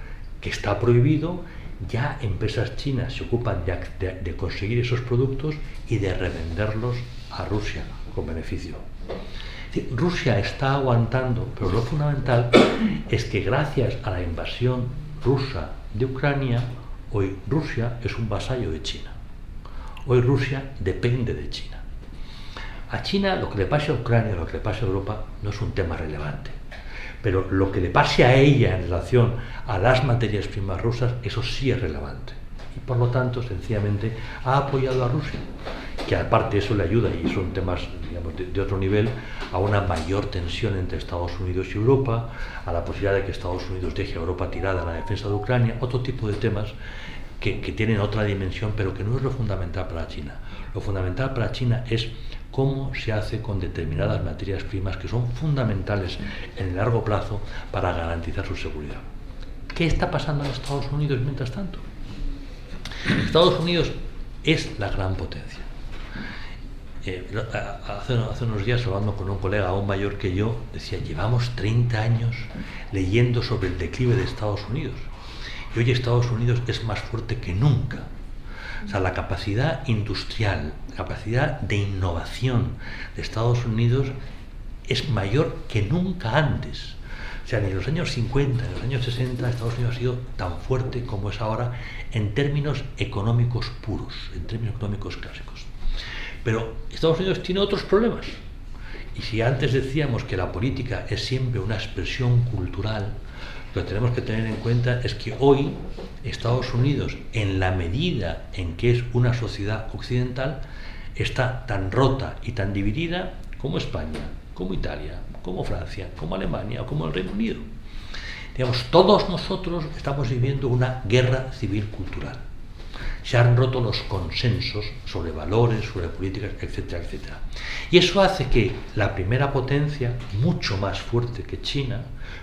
que está prohibido, ya empresas chinas se ocupan de conseguir esos productos y de revenderlos a Rusia con beneficio. Rusia está aguantando, pero lo fundamental es que gracias a la invasión rusa de Ucrania, hoy Rusia es un vasallo de China. Hoy Rusia depende de China. A China lo que le pase a Ucrania, lo que le pase a Europa, no es un tema relevante. Pero lo que le pase a ella en relación a las materias primas rusas, eso sí es relevante. Y por lo tanto, sencillamente, ha apoyado a Rusia, que aparte eso le ayuda, y son temas, digamos, de otro nivel, a una mayor tensión entre Estados Unidos y Europa, a la posibilidad de que Estados Unidos deje a Europa tirada en la defensa de Ucrania, otro tipo de temas que tienen otra dimensión, pero que no es lo fundamental para China. Lo fundamental para China es cómo se hace con determinadas materias primas que son fundamentales en el largo plazo para garantizar su seguridad. ¿Qué está pasando en Estados Unidos mientras tanto? Estados Unidos es la gran potencia. Hace unos días, hablando con un colega aún mayor que yo, decía, llevamos 30 años leyendo sobre el declive de Estados Unidos. Y hoy Estados Unidos es más fuerte que nunca. O sea, la capacidad industrial, la capacidad de innovación de Estados Unidos es mayor que nunca antes. O sea, ni en los años 50, ni en los años 60, Estados Unidos ha sido tan fuerte como es ahora en términos económicos puros, en términos económicos clásicos. Pero Estados Unidos tiene otros problemas. Y si antes decíamos que la política es siempre una expresión cultural, lo que tenemos que tener en cuenta es que hoy Estados Unidos, en la medida en que es una sociedad occidental, está tan rota y tan dividida como España, como Italia, como Francia, como Alemania o como el Reino Unido. Digamos, todos nosotros estamos viviendo una guerra civil cultural. Se han roto los consensos sobre valores, sobre políticas, etcétera, etcétera. Y eso hace que la primera potencia, mucho más fuerte que China,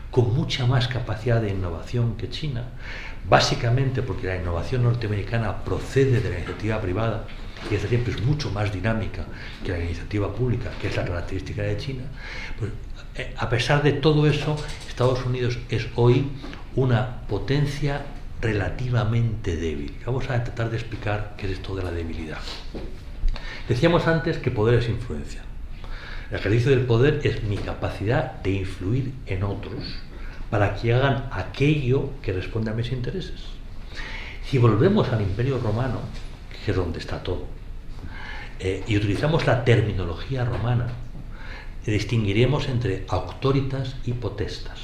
con mucha más capacidad de innovación que China, básicamente porque la innovación norteamericana procede de la iniciativa privada y esta siempre es mucho más dinámica que la iniciativa pública, que es la característica de China, pues, a pesar de todo eso, Estados Unidos es hoy una potencia relativamente débil. Vamos a tratar de explicar qué es esto de la debilidad. Decíamos antes que poder es influencia. El ejercicio del poder es mi capacidad de influir en otros para que hagan aquello que responde a mis intereses. Si volvemos al Imperio Romano, que es donde está todo, y utilizamos la terminología romana, distinguiremos entre auctoritas y potestas.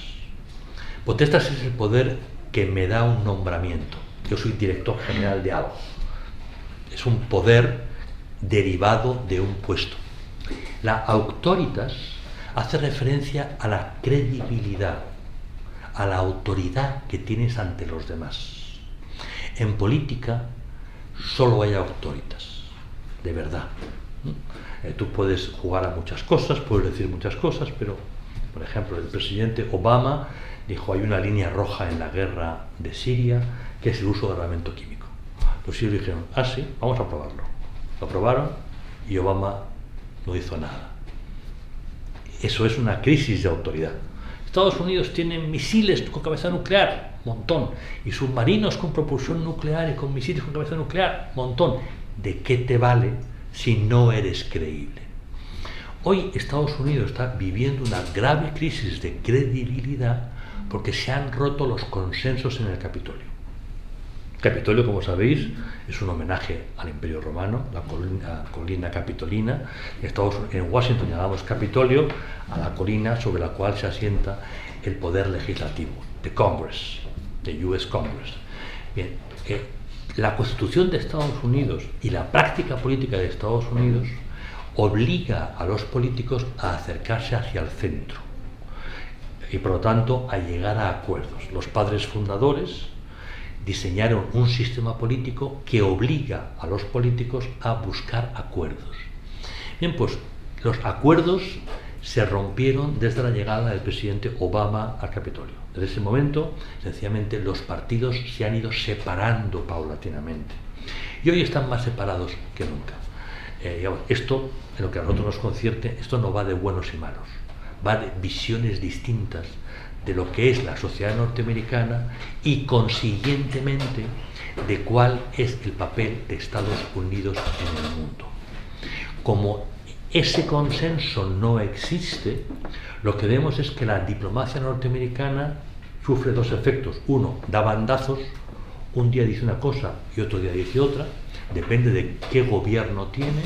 Potestas es el poder que me da un nombramiento. Yo soy director general de algo. Es un poder derivado de un puesto. La auctoritas hace referencia a la credibilidad, a la autoridad que tienes ante los demás. En política solo hay auctoritas, de verdad. Tú puedes jugar a muchas cosas, puedes decir muchas cosas, pero, por ejemplo, el presidente Obama dijo, hay una línea roja en la guerra de Siria, que es el uso de armamento químico. Los sirios dijeron, sí, vamos a probarlo. Lo probaron y Obama no hizo nada. Eso es una crisis de autoridad. Estados Unidos tiene misiles con cabeza nuclear, montón, y submarinos con propulsión nuclear y con misiles con cabeza nuclear, montón. ¿De qué te vale si no eres creíble? Hoy Estados Unidos está viviendo una grave crisis de credibilidad porque se han roto los consensos en el Capitolio. Capitolio, como sabéis, es un homenaje al Imperio Romano, la colina capitolina. En Washington llamamos Capitolio a la colina sobre la cual se asienta el poder legislativo, the Congress, the US Congress. Bien, la Constitución de Estados Unidos y la práctica política de Estados Unidos obliga a los políticos a acercarse hacia el centro y, por lo tanto, a llegar a acuerdos. Los padres fundadores diseñaron un sistema político que obliga a los políticos a buscar acuerdos. Bien, pues los acuerdos se rompieron desde la llegada del presidente Obama al Capitolio. Desde ese momento, sencillamente, los partidos se han ido separando paulatinamente. Y hoy están más separados que nunca. Esto, en lo que a nosotros nos concierne, esto no va de buenos y malos. Va de visiones distintas de lo que es la sociedad norteamericana y, consiguientemente, de cuál es el papel de Estados Unidos en el mundo. Como ese consenso no existe, lo que vemos es que la diplomacia norteamericana sufre dos efectos. Uno, da bandazos, un día dice una cosa y otro día dice otra, depende de qué gobierno tiene.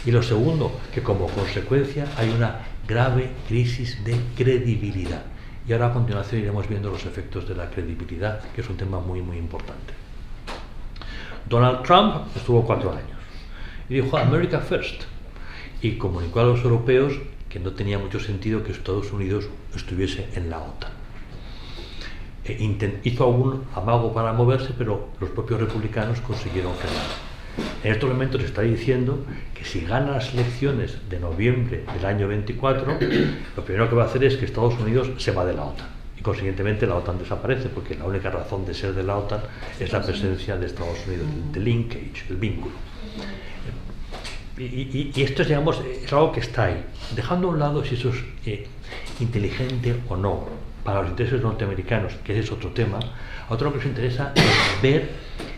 Y lo segundo, que como consecuencia hay una grave crisis de credibilidad. Y ahora a continuación iremos viendo los efectos de la credibilidad, que es un tema muy, muy importante. Donald Trump estuvo 4 años y dijo America First, y comunicó a los europeos que no tenía mucho sentido que Estados Unidos estuviese en la OTAN. Hizo algún amago para moverse, pero los propios republicanos consiguieron frenar. En estos momentos se está diciendo que si gana las elecciones de noviembre del año 24, lo primero que va a hacer es que Estados Unidos se va de la OTAN. Y consiguientemente la OTAN desaparece, porque la única razón de ser de la OTAN es la presencia de Estados Unidos, el linkage, el vínculo. Y esto es, digamos, es algo que está ahí. Dejando a un lado si eso es inteligente o no para los intereses norteamericanos, que ese es otro tema, a otro lo que nos interesa es ver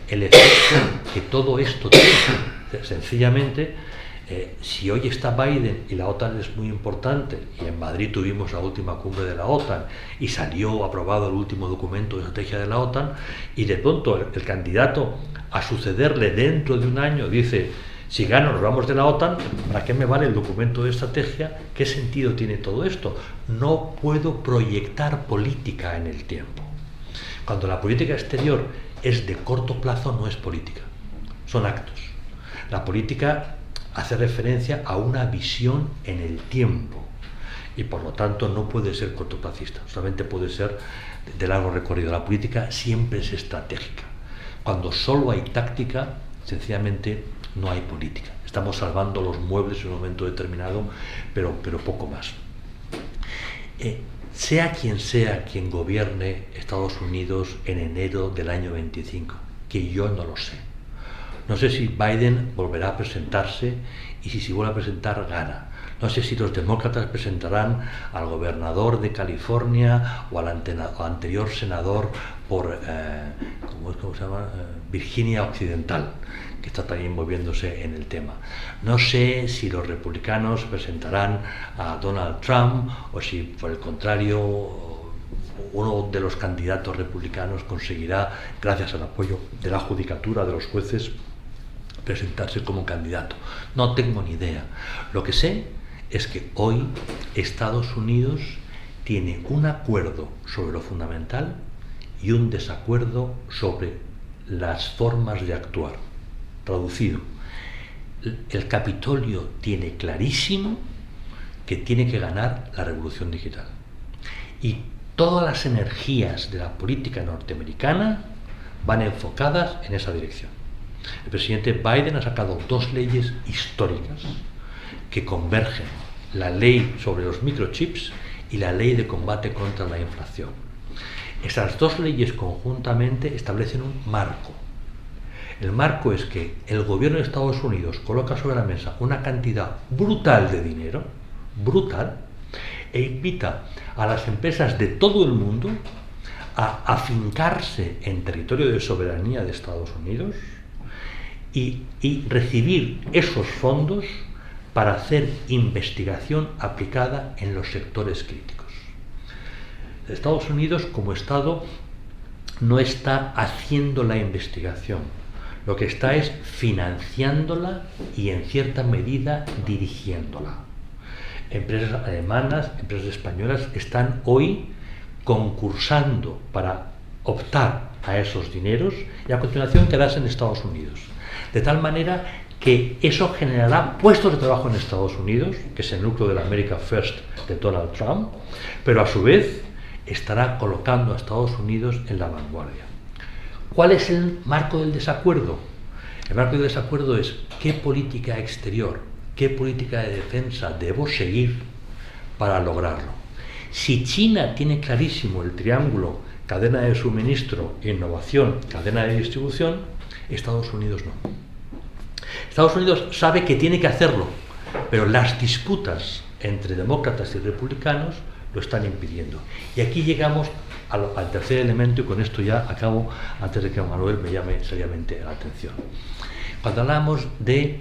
el efecto que todo esto tiene. Sencillamente, si hoy está Biden y la OTAN es muy importante, y en Madrid tuvimos la última cumbre de la OTAN y salió aprobado el último documento de estrategia de la OTAN, y de pronto el candidato a sucederle dentro de un año dice: si gano nos vamos de la OTAN, ¿para qué me vale el documento de estrategia? ¿Qué sentido tiene todo esto? No puedo proyectar política en el tiempo. Cuando la política exterior es de corto plazo, no es política, son actos. La política hace referencia a una visión en el tiempo y, por lo tanto, no puede ser cortoplacista, solamente puede ser de largo recorrido. La política siempre es estratégica. Cuando solo hay táctica, sencillamente no hay política. Estamos salvando los muebles en un momento determinado, pero poco más. Sea quien gobierne Estados Unidos en enero del año 25, que yo no lo sé. No sé si Biden volverá a presentarse y si se vuelve a presentar gana. No sé si los demócratas presentarán al gobernador de California o al anterior senador por ¿cómo se llama? Virginia Occidental, que está también moviéndose en el tema. No sé si los republicanos presentarán a Donald Trump o si, por el contrario, uno de los candidatos republicanos conseguirá, gracias al apoyo de la judicatura de los jueces, presentarse como candidato. No tengo ni idea. Lo que sé es que hoy Estados Unidos tiene un acuerdo sobre lo fundamental y un desacuerdo sobre las formas de actuar. Traducido, el Capitolio tiene clarísimo que tiene que ganar la revolución digital. Y todas las energías de la política norteamericana van enfocadas en esa dirección. El presidente Biden ha sacado 2 leyes históricas que convergen: la ley sobre los microchips y la ley de combate contra la inflación. Esas 2 leyes conjuntamente establecen un marco. El marco es que el gobierno de Estados Unidos coloca sobre la mesa una cantidad brutal de dinero, brutal, e invita a las empresas de todo el mundo a afincarse en territorio de soberanía de Estados Unidos y recibir esos fondos para hacer investigación aplicada en los sectores críticos. Estados Unidos, como Estado, no está haciendo la investigación, lo que está es financiándola y en cierta medida dirigiéndola. Empresas alemanas, empresas españolas están hoy concursando para optar a esos dineros y a continuación quedarse en Estados Unidos. De tal manera que eso generará puestos de trabajo en Estados Unidos, que es el núcleo de la America First de Donald Trump, pero a su vez estará colocando a Estados Unidos en la vanguardia. ¿Cuál es el marco del desacuerdo? El marco del desacuerdo es qué política exterior, qué política de defensa debo seguir para lograrlo. Si China tiene clarísimo el triángulo cadena de suministro, innovación, cadena de distribución, Estados Unidos no. Estados Unidos sabe que tiene que hacerlo, pero las disputas entre demócratas y republicanos lo están impidiendo. Y aquí llegamos al tercer elemento, y con esto ya acabo antes de que Manuel me llame seriamente la atención. Cuando hablamos de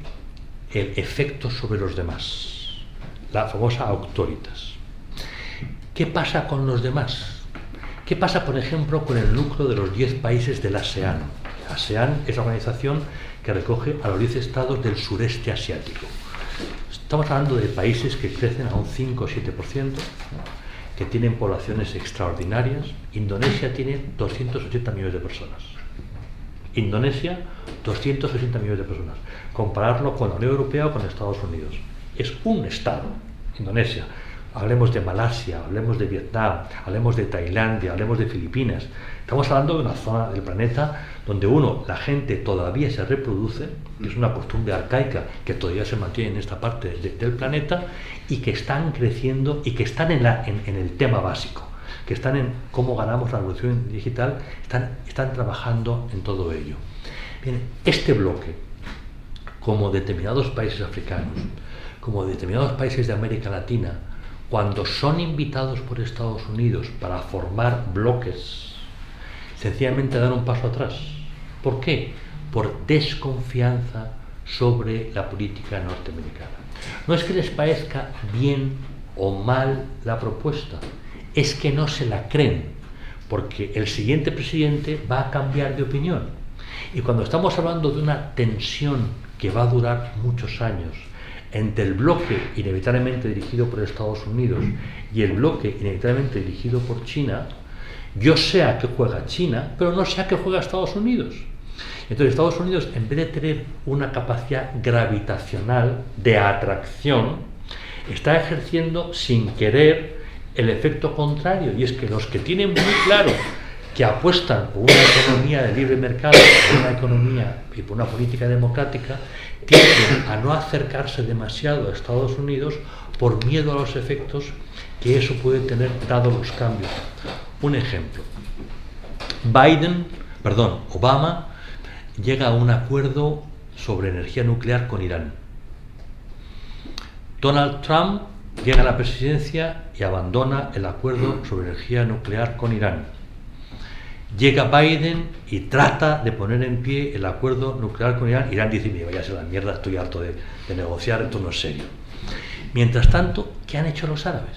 el efecto sobre los demás, la famosa auctoritas, ¿qué pasa con los demás? ¿Qué pasa, por ejemplo, con el núcleo de los 10 países del ASEAN? ASEAN es la organización que recoge a los 10 estados del sureste asiático. Estamos hablando de países que crecen a un 5 o 7%, que tienen poblaciones extraordinarias. Indonesia tiene 280 millones de personas. Indonesia, 280 millones de personas. Compararlo con la Unión Europea o con Estados Unidos. Es un estado, Indonesia. Hablemos de Malasia, hablemos de Vietnam, hablemos de Tailandia, hablemos de Filipinas. Estamos hablando de una zona del planeta donde la gente todavía se reproduce, que es una costumbre arcaica que todavía se mantiene en esta parte del planeta, y que están creciendo y que están en el tema básico, que están en cómo ganamos la revolución digital, están trabajando en todo ello. Bien, este bloque, como determinados países africanos, como determinados países de América Latina, cuando son invitados por Estados Unidos para formar bloques, sencillamente dan un paso atrás. ¿Por qué? Por desconfianza sobre la política norteamericana. No es que les parezca bien o mal la propuesta, es que no se la creen, porque el siguiente presidente va a cambiar de opinión. Y cuando estamos hablando de una tensión que va a durar muchos años, entre el bloque inevitablemente dirigido por Estados Unidos y el bloque inevitablemente dirigido por China, yo sé a qué juega China, pero no sé a qué juega Estados Unidos. Entonces Estados Unidos, en vez de tener una capacidad gravitacional de atracción, está ejerciendo sin querer el efecto contrario, y es que los que tienen muy claro que apuestan por una economía de libre mercado, por una economía y por una política democrática, tienden a no acercarse demasiado a Estados Unidos por miedo a los efectos que eso puede tener dado los cambios. Un ejemplo. Obama llega a un acuerdo sobre energía nuclear con Irán. Donald Trump llega a la presidencia y abandona el acuerdo sobre energía nuclear con Irán. Llega Biden y trata de poner en pie el acuerdo nuclear con Irán. Irán dice: vaya a ser la mierda, estoy harto de negociar, esto no es serio. Mientras tanto, ¿qué han hecho los árabes?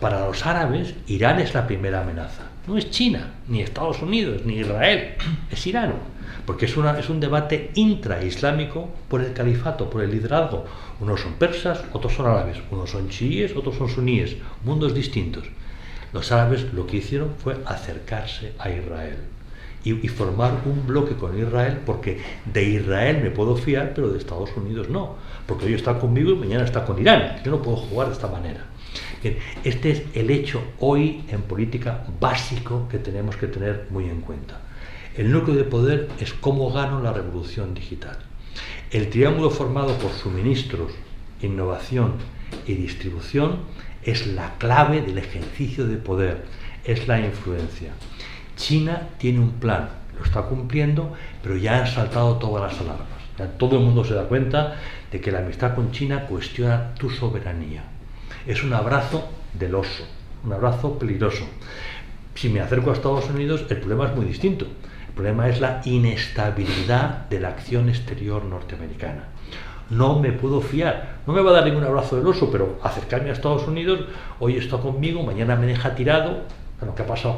Para los árabes, Irán es la primera amenaza. No es China, ni Estados Unidos, ni Israel, es Irán. Porque es un debate intraislámico por el califato, por el liderazgo. Unos son persas, otros son árabes. Unos son chiíes, otros son suníes. Mundos distintos. Los árabes lo que hicieron fue acercarse a Israel y formar un bloque con Israel, porque de Israel me puedo fiar, pero de Estados Unidos no, porque hoy está conmigo y mañana está con Irán. Yo no puedo jugar de esta manera. Bien, este es el hecho hoy en política básico que tenemos que tener muy en cuenta. El núcleo de poder es cómo gano la revolución digital. El triángulo formado por suministros, innovación y distribución es la clave del ejercicio de poder, es la influencia. China tiene un plan, lo está cumpliendo, pero ya han saltado todas las alarmas. Ya todo el mundo se da cuenta de que la amistad con China cuestiona tu soberanía. Es un abrazo del oso, un abrazo peligroso. Si me acerco a Estados Unidos, el problema es muy distinto. El problema es la inestabilidad de la acción exterior norteamericana. No me puedo fiar, no me va a dar ningún abrazo del oso, pero acercarme a Estados Unidos, hoy está conmigo, mañana me deja tirado, Lo que ha pasado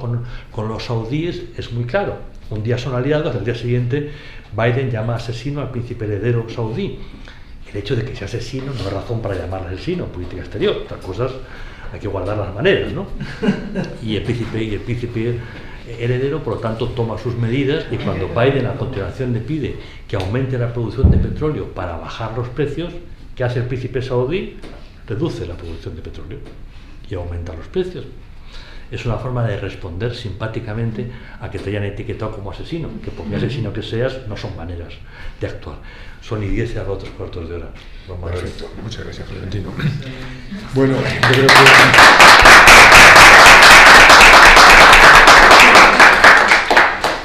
con los saudíes es muy claro. Un día son aliados, al día siguiente Biden llama asesino al príncipe heredero saudí. El hecho de que sea asesino no es razón para llamarle asesino en política exterior. Estas cosas hay que guardar las maneras, ¿no? Y el príncipe heredero, por lo tanto, toma sus medidas, y cuando Biden a continuación le pide que aumente la producción de petróleo para bajar los precios, ¿qué hace el príncipe saudí? Reduce la producción de petróleo y aumenta los precios. Es una forma de responder simpáticamente a que te hayan etiquetado como asesino, que por muy asesino que seas, no son maneras de actuar. Son y 10 y a otros cuartos de hora. Perfecto, muchas gracias, Florentino. Bueno,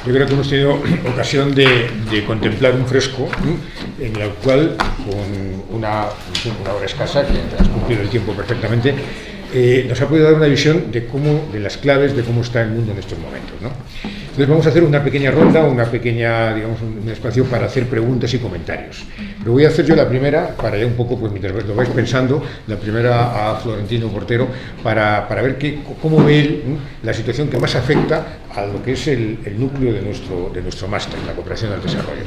yo creo que hemos tenido ocasión de contemplar un fresco en el cual, con una hora escasa, que has cumplido el tiempo perfectamente, nos ha podido dar una visión de las claves de cómo está el mundo en estos momentos, ¿no? Entonces vamos a hacer una pequeña ronda, digamos, un espacio para hacer preguntas y comentarios. Pero voy a hacer yo la primera, para ya un poco, pues mientras lo vais pensando, la primera a Florentino Portero, para ver cómo ve él la situación que más afecta a lo que es el núcleo de nuestro máster, la cooperación al desarrollo.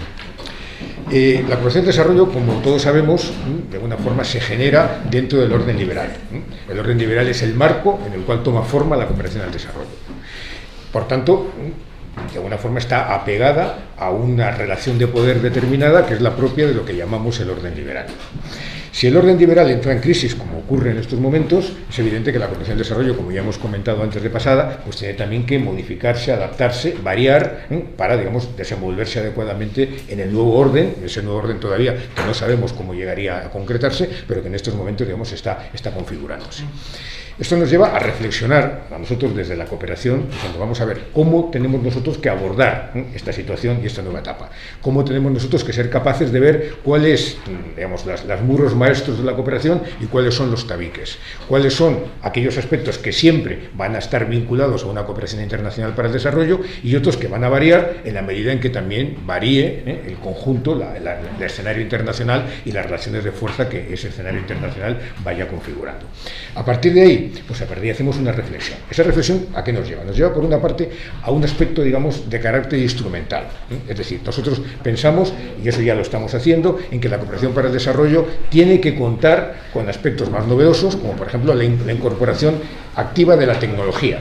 La cooperación al desarrollo, como todos sabemos, de alguna forma se genera dentro del orden liberal. El orden liberal es el marco en el cual toma forma la cooperación al desarrollo. Por tanto, de alguna forma está apegada a una relación de poder determinada que es la propia de lo que llamamos el orden liberal. Si el orden liberal entra en crisis, como ocurre en estos momentos, es evidente que la cooperación al desarrollo, como ya hemos comentado antes de pasada, pues tiene también que modificarse, adaptarse, variar, para, digamos, desenvolverse adecuadamente en el nuevo orden, ese nuevo orden todavía que no sabemos cómo llegaría a concretarse, pero que en estos momentos, digamos, está configurándose. Esto nos lleva a reflexionar a nosotros desde la cooperación, cuando vamos a ver cómo tenemos nosotros que abordar esta situación y esta nueva etapa. Cómo tenemos nosotros que ser capaces de ver cuáles, digamos, las muros maestros de la cooperación y cuáles son los tabiques. Cuáles son aquellos aspectos que siempre van a estar vinculados a una cooperación internacional para el desarrollo y otros que van a variar en la medida en que también varíe el conjunto, el escenario internacional y las relaciones de fuerza que ese escenario internacional vaya configurando. A partir de ahí, pues a partir de ahí hacemos una reflexión. ¿Esa reflexión a qué nos lleva? Nos lleva, por una parte, a un aspecto, digamos, de carácter instrumental. Es decir, nosotros pensamos, y eso ya lo estamos haciendo, en que la cooperación para el desarrollo tiene que contar con aspectos más novedosos, como por ejemplo la incorporación activa de la tecnología.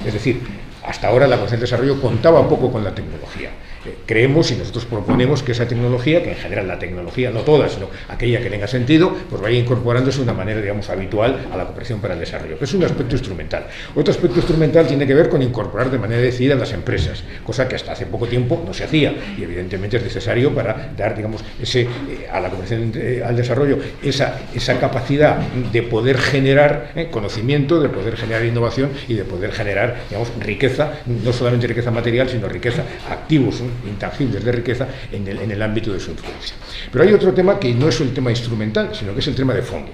Es decir, hasta ahora la cooperación al desarrollo contaba poco con la tecnología. Creemos y nosotros proponemos que esa tecnología, que en general la tecnología, no toda, sino aquella que tenga sentido, pues vaya incorporándose de una manera, digamos, habitual a la cooperación para el desarrollo. Es un aspecto instrumental. Otro aspecto instrumental tiene que ver con incorporar de manera decidida las empresas, cosa que hasta hace poco tiempo no se hacía y evidentemente es necesario para dar, digamos, a la cooperación al desarrollo esa capacidad de poder generar conocimiento, de poder generar innovación y de poder generar, digamos, riqueza, no solamente riqueza material, sino riqueza, activos intangibles de riqueza en el ámbito de su influencia. Pero hay otro tema que no es el tema instrumental, sino que es el tema de fondo.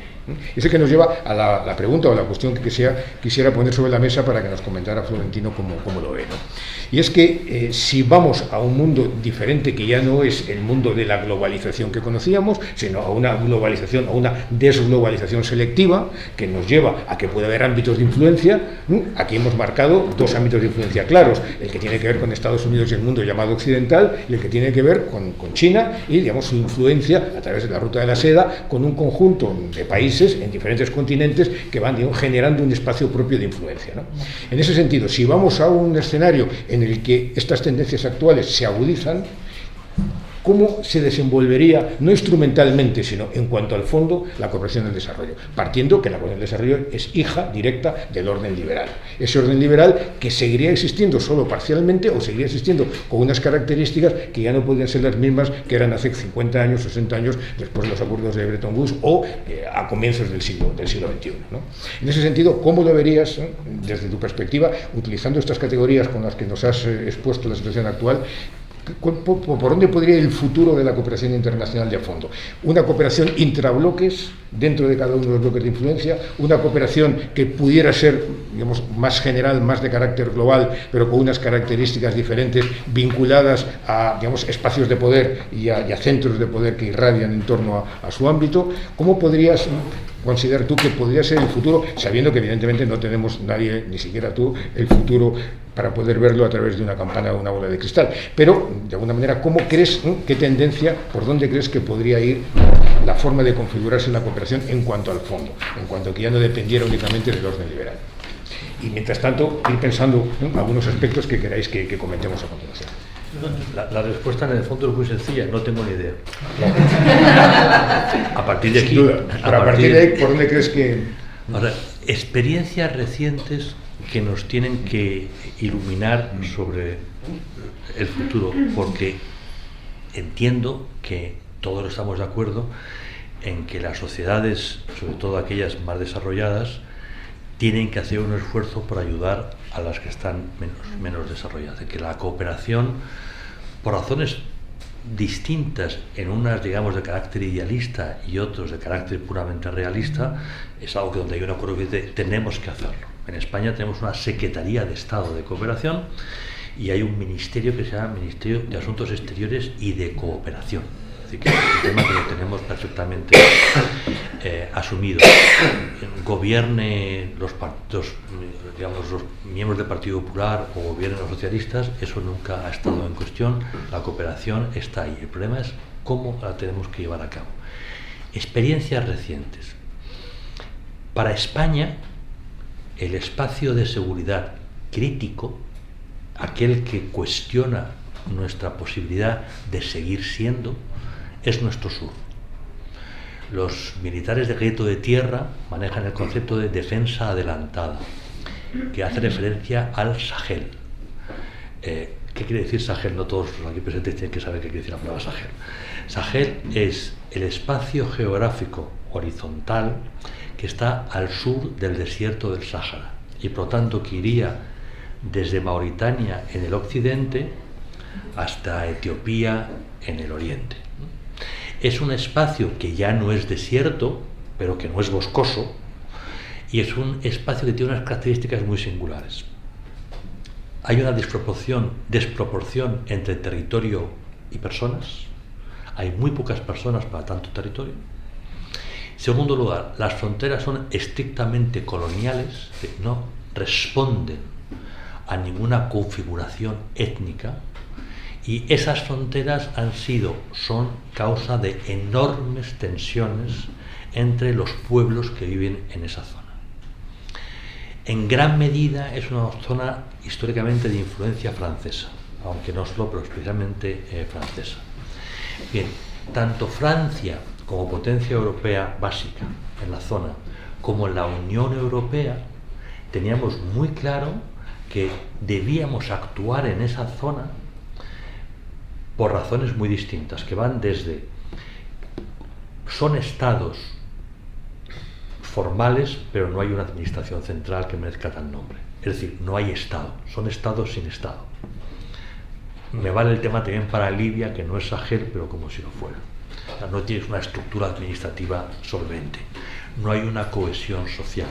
Es el que nos lleva a la pregunta o la cuestión que quisiera poner sobre la mesa para que nos comentara Florentino cómo lo ve, ¿no? Y es que si vamos a un mundo diferente, que ya no es el mundo de la globalización que conocíamos, sino a una globalización, a una desglobalización selectiva, que nos lleva a que pueda haber ámbitos de influencia, aquí hemos marcado dos ámbitos de influencia claros, el que tiene que ver con Estados Unidos y el mundo llamado occidental, y el que tiene que ver con China y, digamos, su influencia a través de la ruta de la seda, con un conjunto de países en diferentes continentes que van, digamos, generando un espacio propio de influencia, ¿no? En ese sentido, si vamos a un escenario en el que estas tendencias actuales se agudizan, ¿cómo se desenvolvería, no instrumentalmente, sino en cuanto al fondo, la cooperación al desarrollo? Partiendo que la cooperación al desarrollo es hija directa del orden liberal. Ese orden liberal que seguiría existiendo solo parcialmente o seguiría existiendo con unas características que ya no podrían ser las mismas que eran hace 50 años, 60 años, después de los acuerdos de Bretton Woods o a comienzos del siglo XXI, ¿no? En ese sentido, ¿cómo lo verías, desde tu perspectiva, utilizando estas categorías con las que nos has expuesto la situación actual? ¿Por dónde podría ir el futuro de la cooperación internacional de fondo? ¿Una cooperación intrabloques dentro de cada uno de los bloques de influencia, una cooperación que pudiera ser, digamos, más general, más de carácter global, pero con unas características diferentes vinculadas a, digamos, espacios de poder y a centros de poder que irradian en torno a su ámbito. ¿Cómo podrías considerar tú que podría ser el futuro, sabiendo que evidentemente no tenemos nadie, ni siquiera tú, el futuro para poder verlo a través de una campana o una bola de cristal? Pero, de alguna manera, ¿cómo crees, qué tendencia, por dónde crees que podría ir la forma de configurarse la cooperación en cuanto al fondo, en cuanto a que ya no dependiera únicamente del orden liberal? Y mientras tanto, ir pensando algunos aspectos que queráis que comentemos a continuación. La respuesta en el fondo es muy sencilla, no tengo ni idea. A partir de aquí... Sin duda, pero a partir de ahí, ¿por dónde crees que...? Ahora, experiencias recientes que nos tienen que iluminar sobre el futuro, porque entiendo que todos estamos de acuerdo en que las sociedades, sobre todo aquellas más desarrolladas, tienen que hacer un esfuerzo por ayudar a las que están menos desarrolladas, que la cooperación, por razones distintas, en unas, digamos, de carácter idealista y otros de carácter puramente realista, es algo que donde hay una curva de tenemos que hacerlo. En España tenemos una Secretaría de Estado de Cooperación y hay un ministerio que se llama Ministerio de Asuntos Exteriores y de Cooperación. Es decir, que es un tema que lo tenemos perfectamente asumido. Gobierne los partidos, digamos, los miembros del Partido Popular o gobiernen los socialistas, eso nunca ha estado en cuestión. La cooperación está ahí. El problema es cómo la tenemos que llevar a cabo. Experiencias recientes. Para España, el espacio de seguridad crítico, aquel que cuestiona nuestra posibilidad de seguir siendo, es nuestro sur. Los militares de crédito de tierra manejan el concepto de defensa adelantada, que hace referencia al Sahel. ¿Qué quiere decir Sahel? No todos los aquí presentes tienen que saber qué quiere decir la palabra Sahel. Sahel es el espacio geográfico horizontal que está al sur del desierto del Sáhara y por lo tanto que iría desde Mauritania en el occidente hasta Etiopía en el oriente. Es un espacio que ya no es desierto, pero que no es boscoso, y es un espacio que tiene unas características muy singulares. Hay una desproporción entre territorio y personas. Hay muy pocas personas para tanto territorio. En segundo lugar, las fronteras son estrictamente coloniales, no responden a ninguna configuración étnica, y esas fronteras son causa de enormes tensiones entre los pueblos que viven en esa zona. En gran medida es una zona históricamente de influencia francesa, aunque no solo, pero especialmente francesa. Bien, tanto Francia como potencia europea básica en la zona, como la Unión Europea, teníamos muy claro que debíamos actuar en esa zona por razones muy distintas, que van desde... Son estados formales, pero no hay una administración central que merezca tal nombre. Es decir, no hay Estado, son estados sin Estado. Me vale el tema también para Libia, que no es Sahel, pero como si lo fuera. O sea, no tienes una estructura administrativa solvente, no hay una cohesión social.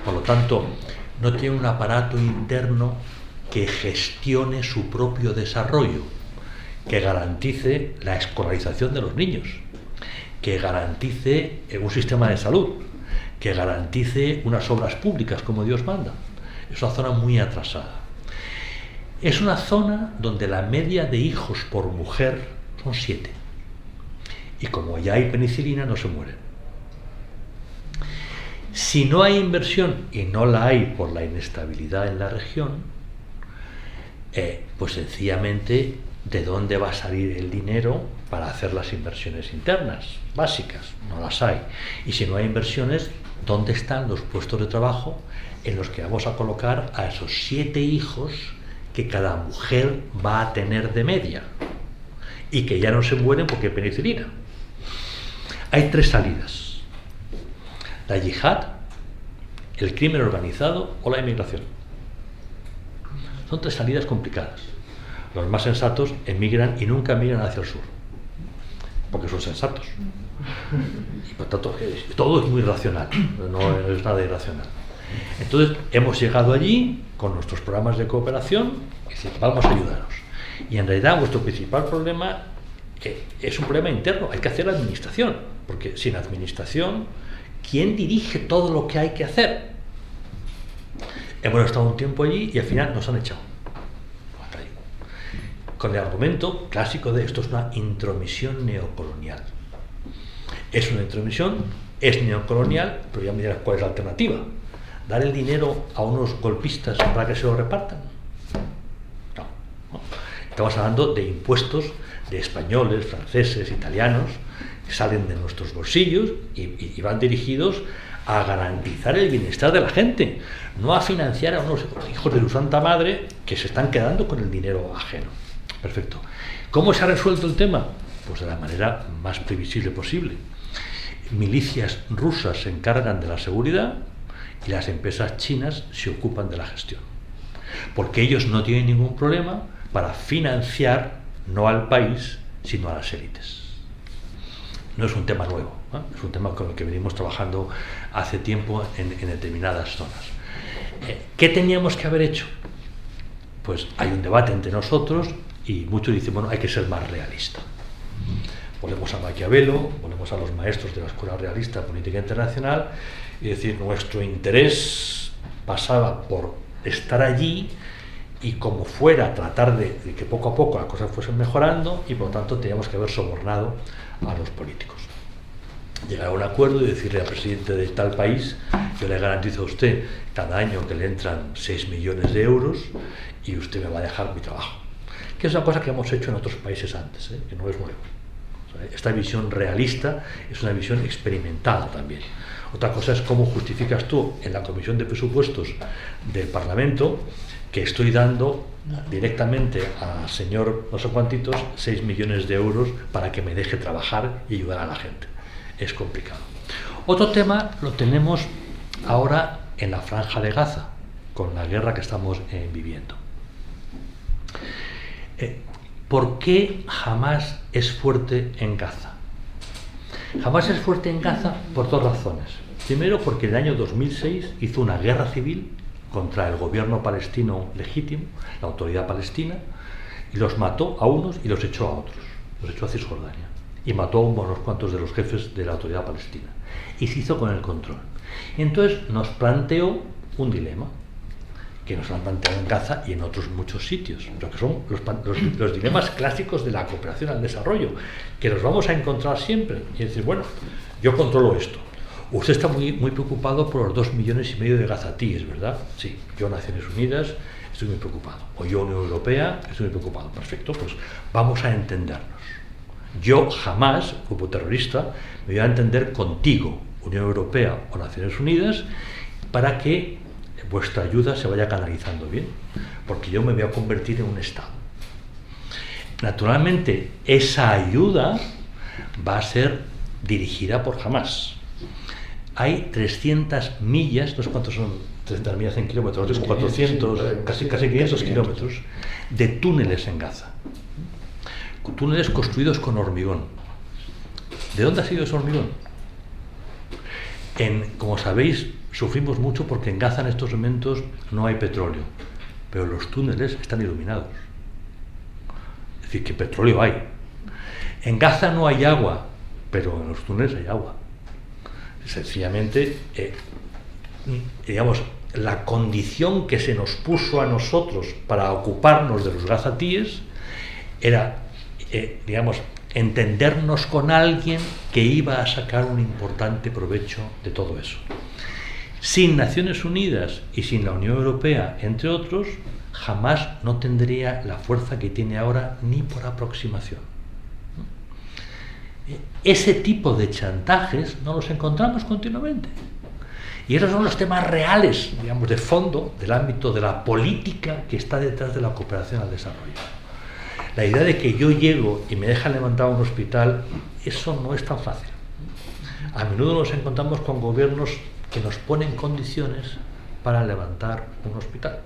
Por lo tanto, no tiene un aparato interno que gestione su propio desarrollo, que garantice la escolarización de los niños, que garantice un sistema de salud, que garantice unas obras públicas como Dios manda. Es una zona muy atrasada. Es una zona donde la media de hijos por mujer son 7. Y como ya hay penicilina, no se mueren. Si no hay inversión, y no la hay por la inestabilidad en la región, pues sencillamente, ¿de dónde va a salir el dinero para hacer las inversiones internas básicas? No las hay. Y si no hay inversiones, ¿dónde están los puestos de trabajo en los que vamos a colocar a esos 7 hijos que cada mujer va a tener de media y que ya no se mueren porque hay penicilina? Hay 3 salidas: la yihad, el crimen organizado o la inmigración. Son 3 salidas complicadas. Los más sensatos emigran y nunca emigran hacia el sur. porque son sensatos. Y por tanto, todo es muy racional, no es nada irracional. Entonces, hemos llegado allí con nuestros programas de cooperación y decir, vamos a ayudaros. Y en realidad, vuestro principal problema es un problema interno, hay que hacer la administración, porque sin administración, ¿quién dirige todo lo que hay que hacer? Hemos estado un tiempo allí y al final nos han echado. Con el argumento clásico de esto es una intromisión neocolonial. Es una intromisión, es neocolonial, pero ya me dirás cuál es la alternativa. ¿Dar el dinero a unos golpistas para que se lo repartan? No. Estamos hablando de impuestos de españoles, franceses, italianos, que salen de nuestros bolsillos y van dirigidos a garantizar el bienestar de la gente, no a financiar a unos hijos de su santa madre que se están quedando con el dinero ajeno. Perfecto. ¿Cómo se ha resuelto el tema? Pues de la manera más previsible posible. Milicias rusas se encargan de la seguridad y las empresas chinas se ocupan de la gestión. Porque ellos no tienen ningún problema para financiar no al país, sino a las élites. No es un tema nuevo, ¿no? Es un tema con el que venimos trabajando hace tiempo en determinadas zonas. ¿Qué teníamos que haber hecho? Pues hay un debate entre nosotros y muchos dicen, bueno, hay que ser más realista. Volvemos a Maquiavelo, volvemos a los maestros de la Escuela Realista Política Internacional y decir, nuestro interés pasaba por estar allí y como fuera tratar de que poco a poco las cosas fuesen mejorando y por lo tanto teníamos que haber sobornado a los políticos. Llegar a un acuerdo y decirle al presidente de tal país, yo le garantizo a usted cada año que le entran 6 millones de euros y usted me va a dejar mi trabajo. Que es una cosa que hemos hecho en otros países antes, que no es nuevo. O sea, esta visión realista es una visión experimentada también. Otra cosa es cómo justificas tú en la Comisión de Presupuestos del Parlamento que estoy dando directamente al señor no sé cuántitos 6 millones de euros para que me deje trabajar y ayudar a la gente. Es complicado. Otro tema lo tenemos ahora en la Franja de Gaza, con la guerra que estamos viviendo. ¿Por qué Hamás es fuerte en Gaza? Hamás es fuerte en Gaza por dos razones. Primero, porque en el año 2006 hizo una guerra civil contra el gobierno palestino legítimo, la autoridad palestina, y los mató a unos y los echó a otros. Los echó a Cisjordania. Y mató a unos cuantos de los jefes de la autoridad palestina. Y se hizo con el control. Y entonces nos planteó un dilema, que nos han planteado en Gaza y en otros muchos sitios, pero que son los dilemas clásicos de la cooperación al desarrollo, que los vamos a encontrar siempre. Y decir, bueno, yo controlo esto. Usted está muy preocupado por los 2,5 millones de gazatíes, ¿verdad? Sí, yo Naciones Unidas estoy muy preocupado. O yo Unión Europea estoy muy preocupado. Perfecto, pues vamos a entendernos. Yo jamás, grupo terrorista, me voy a entender contigo, Unión Europea o Naciones Unidas, para que vuestra ayuda se vaya canalizando bien, porque yo me voy a convertir en un Estado. Naturalmente, esa ayuda va a ser dirigida por Hamás. Hay 300 millas, no sé cuántos son 300 millas en kilómetros, son 400, casi 500 kilómetros de túneles en Gaza. Túneles construidos con hormigón. ¿De dónde ha sido ese hormigón? Como sabéis, sufrimos mucho porque en Gaza en estos momentos no hay petróleo, pero los túneles están iluminados. Es decir, que petróleo hay. En Gaza no hay agua, pero en los túneles hay agua. Sencillamente, digamos, la condición que se nos puso a nosotros para ocuparnos de los gazatíes era, digamos, entendernos con alguien que iba a sacar un importante provecho de todo eso. Sin Naciones Unidas y sin la Unión Europea, entre otros, jamás no tendría la fuerza que tiene ahora ni por aproximación. Ese tipo de chantajes no los encontramos continuamente. Y esos son los temas reales, digamos, de fondo del ámbito de la política que está detrás de la cooperación al desarrollo. La idea de que yo llego y me dejan levantar un hospital, eso no es tan fácil. A menudo nos encontramos con gobiernos que nos ponen condiciones para levantar un hospital.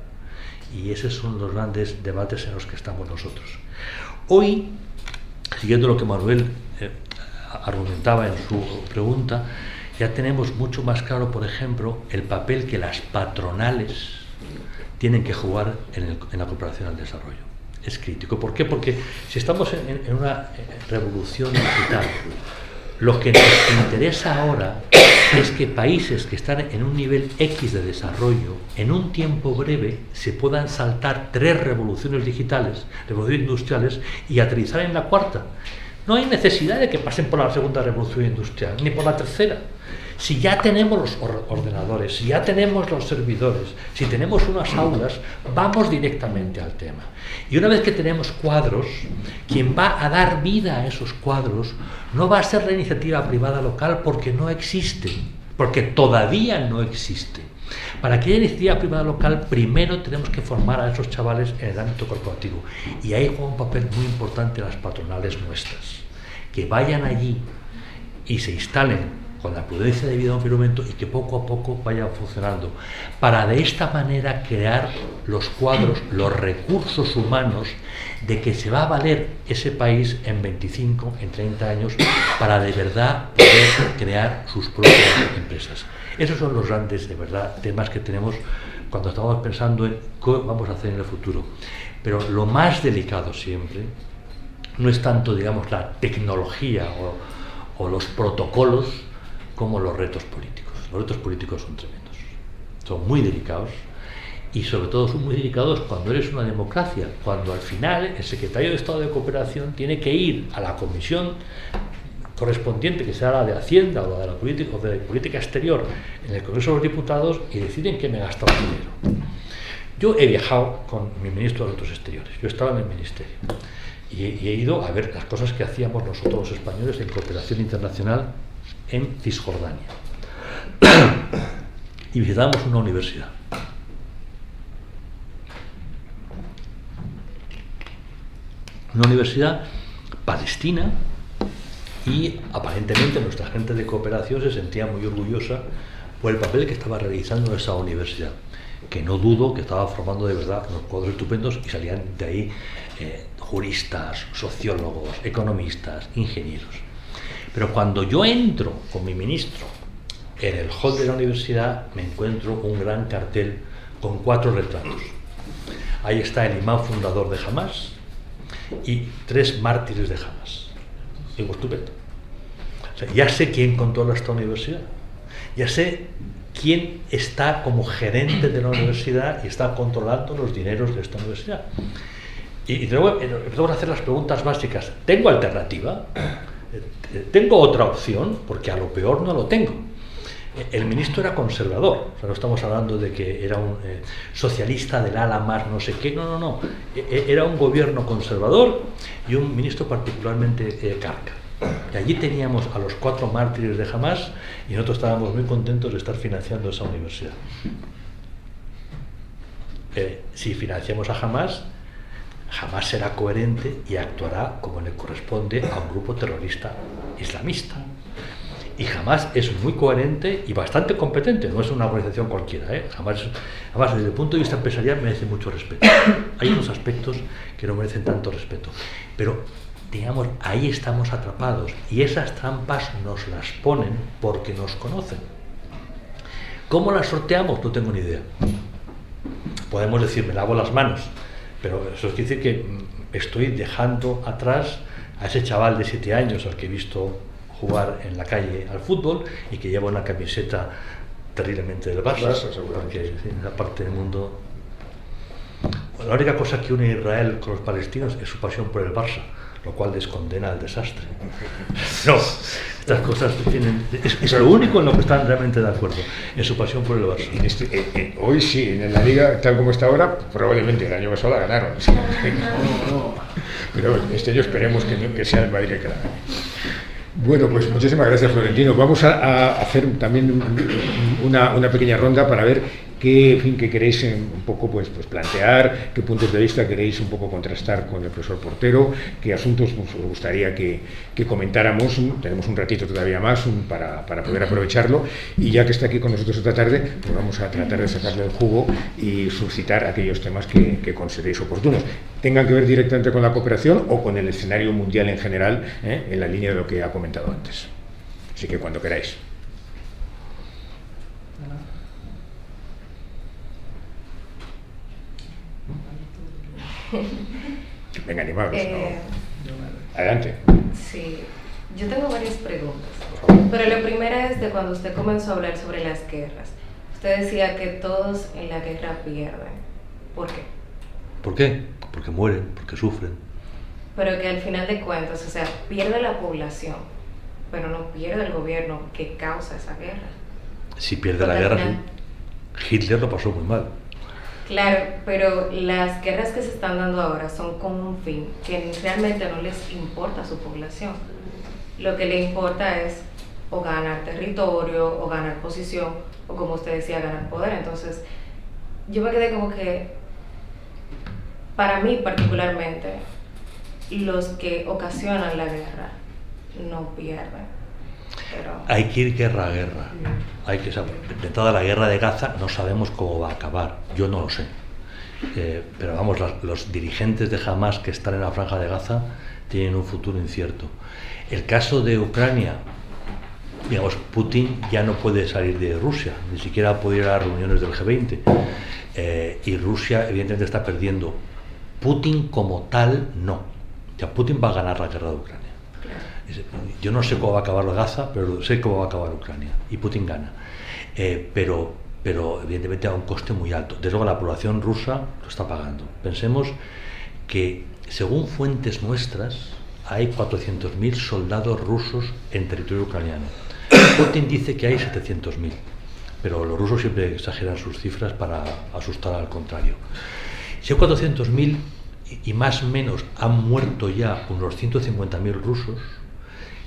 Y esos son los grandes debates en los que estamos nosotros. Hoy, siguiendo lo que Manuel argumentaba en su pregunta, ya tenemos mucho más claro, por ejemplo, el papel que las patronales tienen que jugar en la cooperación al desarrollo. Es crítico. ¿Por qué? Porque si estamos en una revolución digital, lo que nos interesa ahora es que países que están en un nivel X de desarrollo, en un tiempo breve, se puedan saltar 3 revoluciones digitales, revoluciones industriales, y aterrizar en la cuarta. No hay necesidad de que pasen por la segunda revolución industrial, ni por la tercera. Si ya tenemos los ordenadores, si ya tenemos los servidores, si tenemos unas aulas, vamos directamente al tema. Y una vez que tenemos cuadros, quien va a dar vida a esos cuadros no va a ser la iniciativa privada local, porque no existe, porque todavía no existe. Para que haya iniciativa privada local, primero tenemos que formar a esos chavales en el ámbito corporativo. Y ahí juega un papel muy importante las patronales nuestras, que vayan allí y se instalen con la prudencia debida a un firmamento, y que poco a poco vayan funcionando, para de esta manera crear los cuadros, los recursos humanos de que se va a valer ese país en 25, en 30 años, para de verdad poder crear sus propias empresas. Esos son los grandes, de verdad, temas que tenemos cuando estamos pensando en qué vamos a hacer en el futuro. Pero lo más delicado siempre no es tanto, digamos, la tecnología o los protocolos, como los retos políticos. Los retos políticos son tremendos, son muy delicados, y sobre todo son muy delicados cuando eres una democracia, cuando al final el secretario de Estado de Cooperación tiene que ir a la comisión correspondiente, que sea la de Hacienda o la de la política exterior, en el Congreso de los Diputados, y decir en qué me he gastado el dinero. Yo he viajado con mi ministro de Asuntos Exteriores, yo estaba en el ministerio, y he ido a ver las cosas que hacíamos nosotros los españoles en cooperación internacional en Cisjordania, y visitamos una universidad. Una universidad palestina, y aparentemente nuestra gente de cooperación se sentía muy orgullosa por el papel que estaba realizando esa universidad, que no dudo que estaba formando de verdad unos cuadros estupendos, y salían de ahí juristas, sociólogos, economistas, ingenieros. Pero cuando yo entro con mi ministro en el hall de la universidad, me encuentro un gran cartel con 4 retratos. Ahí está el imán fundador de Hamás y 3 mártires de Hamás. Digo, estupendo. O sea, ya sé quién controla esta universidad, ya sé quién está como gerente de la universidad y está controlando los dineros de esta universidad. Y luego empezamos a hacer las preguntas básicas. ¿Tengo alternativa? ¿Tengo otra opción? Porque a lo peor no lo tengo. El ministro era conservador, o sea, no estamos hablando de que era un socialista del ala más no sé qué, no. Era un gobierno conservador y un ministro particularmente carca. Y allí teníamos a los 4 mártires de Hamás, y nosotros estábamos muy contentos de estar financiando esa universidad. Si financiamos a Hamás, Hamás será coherente y actuará como le corresponde a un grupo terrorista islamista. Y Hamás es muy coherente y bastante competente, no es una organización cualquiera, Hamás, desde el punto de vista empresarial, merece mucho respeto. Hay unos aspectos que no merecen tanto respeto, pero digamos, ahí estamos atrapados, y esas trampas nos las ponen porque nos conocen. ¿Cómo las sorteamos? No tengo ni idea. Podemos decir, me lavo las manos, pero eso quiere decir que estoy dejando atrás a ese chaval de 7 años al que he visto jugar en la calle al fútbol y que lleva una camiseta terriblemente del Barça, porque en esa parte del mundo la única cosa que une a Israel con los palestinos es su pasión por el Barça, lo cual les condena al desastre. No, estas cosas tienen, es lo único en lo que están realmente de acuerdo, en su pasión por el Barça. Hoy sí, en la Liga, tal como está ahora, probablemente el año pasado la ganaron. Sí. Pero este año esperemos que sea el Madrid el que la gane. Bueno, pues muchísimas gracias, Florentino. Vamos a hacer también una pequeña ronda para ver qué, en fin, qué queréis un poco pues plantear, qué puntos de vista queréis un poco contrastar con el profesor Portero, qué asuntos os gustaría que comentáramos. Tenemos un ratito todavía más para poder aprovecharlo, y ya que está aquí con nosotros esta tarde, pues vamos a tratar de sacarle el jugo y suscitar aquellos temas que consideréis oportunos, tengan que ver directamente con la cooperación o con el escenario mundial en general, en la línea de lo que ha comentado antes. Así que cuando queráis. Venga, animados. Adelante. Sí, yo tengo varias preguntas, pero la primera es de cuando usted comenzó a hablar sobre las guerras. Usted decía que todos en la guerra pierden. ¿Por qué? ¿Por qué? Porque mueren, porque sufren. Pero que al final de cuentas, o sea, pierde la población, pero no pierde el gobierno que causa esa guerra. Si pierde la guerra, Hitler lo pasó muy mal. Claro, pero las guerras que se están dando ahora son con un fin que realmente no les importa a su población. Lo que le importa es o ganar territorio, o ganar posición, o como usted decía, ganar poder. Entonces, yo me quedé como que, para mí particularmente, los que ocasionan la guerra no pierden. Pero hay que ir guerra a guerra. Hay que saber. De toda la guerra de Gaza no sabemos cómo va a acabar. Yo no lo sé. Pero vamos, los dirigentes de Hamas que están en la franja de Gaza tienen un futuro incierto. El caso de Ucrania, digamos, Putin ya no puede salir de Rusia, ni siquiera puede ir a las reuniones del G20. Y Rusia evidentemente está perdiendo. Putin como tal, no. Ya Putin va a ganar la guerra de Ucrania. Yo no sé cómo va a acabar Gaza, pero sé cómo va a acabar Ucrania, y Putin gana. Pero evidentemente a un coste muy alto. Desde luego la población rusa lo está pagando. Pensemos que, según fuentes nuestras, hay 400.000 soldados rusos en territorio ucraniano. Putin dice que hay 700.000, pero los rusos siempre exageran sus cifras para asustar al contrario. Si hay 400.000 y más o menos han muerto ya unos 150.000 rusos,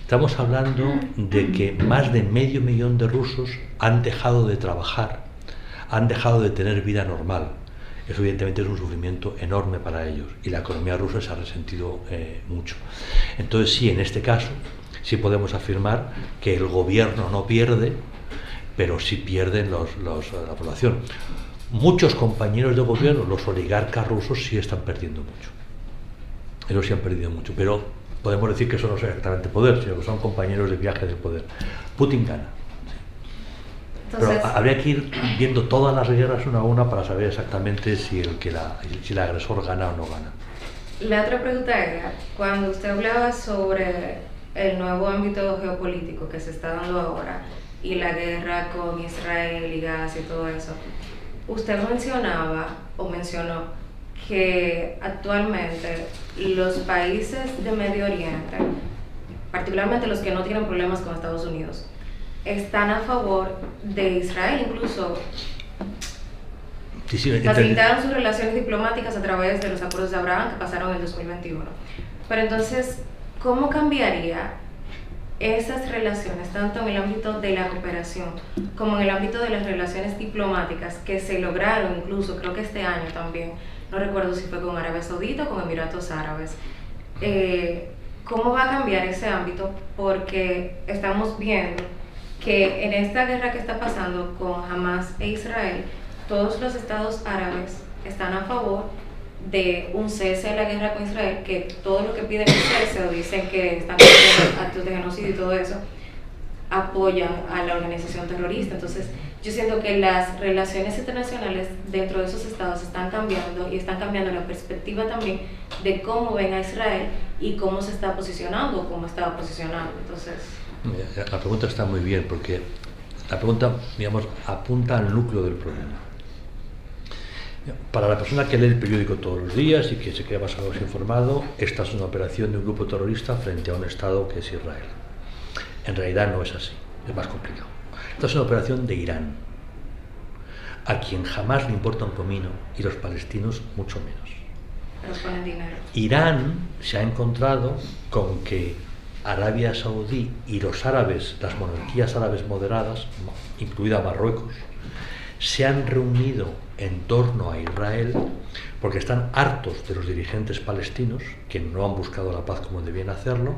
estamos hablando de que más de 500.000 de rusos han dejado de trabajar, han dejado de tener vida normal. Eso evidentemente es un sufrimiento enorme para ellos, y la economía rusa se ha resentido mucho. Entonces sí, en este caso, sí podemos afirmar que el gobierno no pierde, pero sí pierden la población. Muchos compañeros de gobierno, los oligarcas rusos, sí están perdiendo mucho. Ellos sí han perdido mucho, pero podemos decir que eso no es exactamente poder, sino que son compañeros de viaje del poder. Putin gana. Entonces, pero habría que ir viendo todas las guerras una a una para saber exactamente si el agresor gana o no gana. La otra pregunta era, cuando usted hablaba sobre el nuevo ámbito geopolítico que se está dando ahora y la guerra con Israel y Gaza y todo eso, usted mencionó que actualmente los países de Medio Oriente, particularmente los que no tienen problemas con Estados Unidos, están a favor de Israel, incluso facilitaron sus relaciones diplomáticas a través de los acuerdos de Abraham que pasaron en el 2021. Pero entonces, ¿cómo cambiaría esas relaciones, tanto en el ámbito de la cooperación como en el ámbito de las relaciones diplomáticas que se lograron incluso, creo que este año también, no recuerdo si fue con Arabia Saudita o con Emiratos Árabes? ¿Cómo va a cambiar ese ámbito? Porque estamos viendo que en esta guerra que está pasando con Hamas e Israel, todos los estados árabes están a favor de un cese de la guerra con Israel, que todo lo que piden es cese o dicen que están cometiendo actos de genocidio y todo eso, apoyan a la organización terrorista. Entonces, yo siento que las relaciones internacionales dentro de esos estados están cambiando, y están cambiando la perspectiva también de cómo ven a Israel y cómo se está posicionando o cómo estaba posicionando. Entonces, la pregunta está muy bien, porque la pregunta, digamos, apunta al núcleo del problema. Para la persona que lee el periódico todos los días y que se queda más o menos informado, esta es una operación de un grupo terrorista frente a un estado que es Israel. En realidad no es así, es más complicado. Esta es una operación de Irán, a quien jamás le importa un comino, y los palestinos mucho menos. pero ponen dinero. Irán se ha encontrado con que Arabia Saudí y los árabes, las monarquías árabes moderadas, incluida Marruecos, se han reunido en torno a Israel porque están hartos de los dirigentes palestinos que no han buscado la paz como debían hacerlo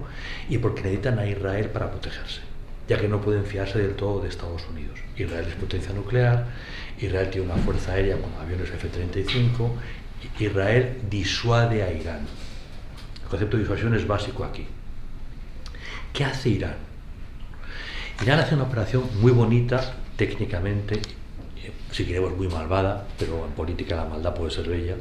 y porque necesitan a Israel para protegerse, ya que no pueden fiarse del todo de Estados Unidos. Israel es potencia nuclear, Israel tiene una fuerza aérea con aviones F-35, Israel disuade a Irán. El concepto de disuasión es básico aquí. ¿Qué hace Irán? Irán hace una operación muy bonita técnicamente, si queremos muy malvada, pero en política la maldad puede ser bella,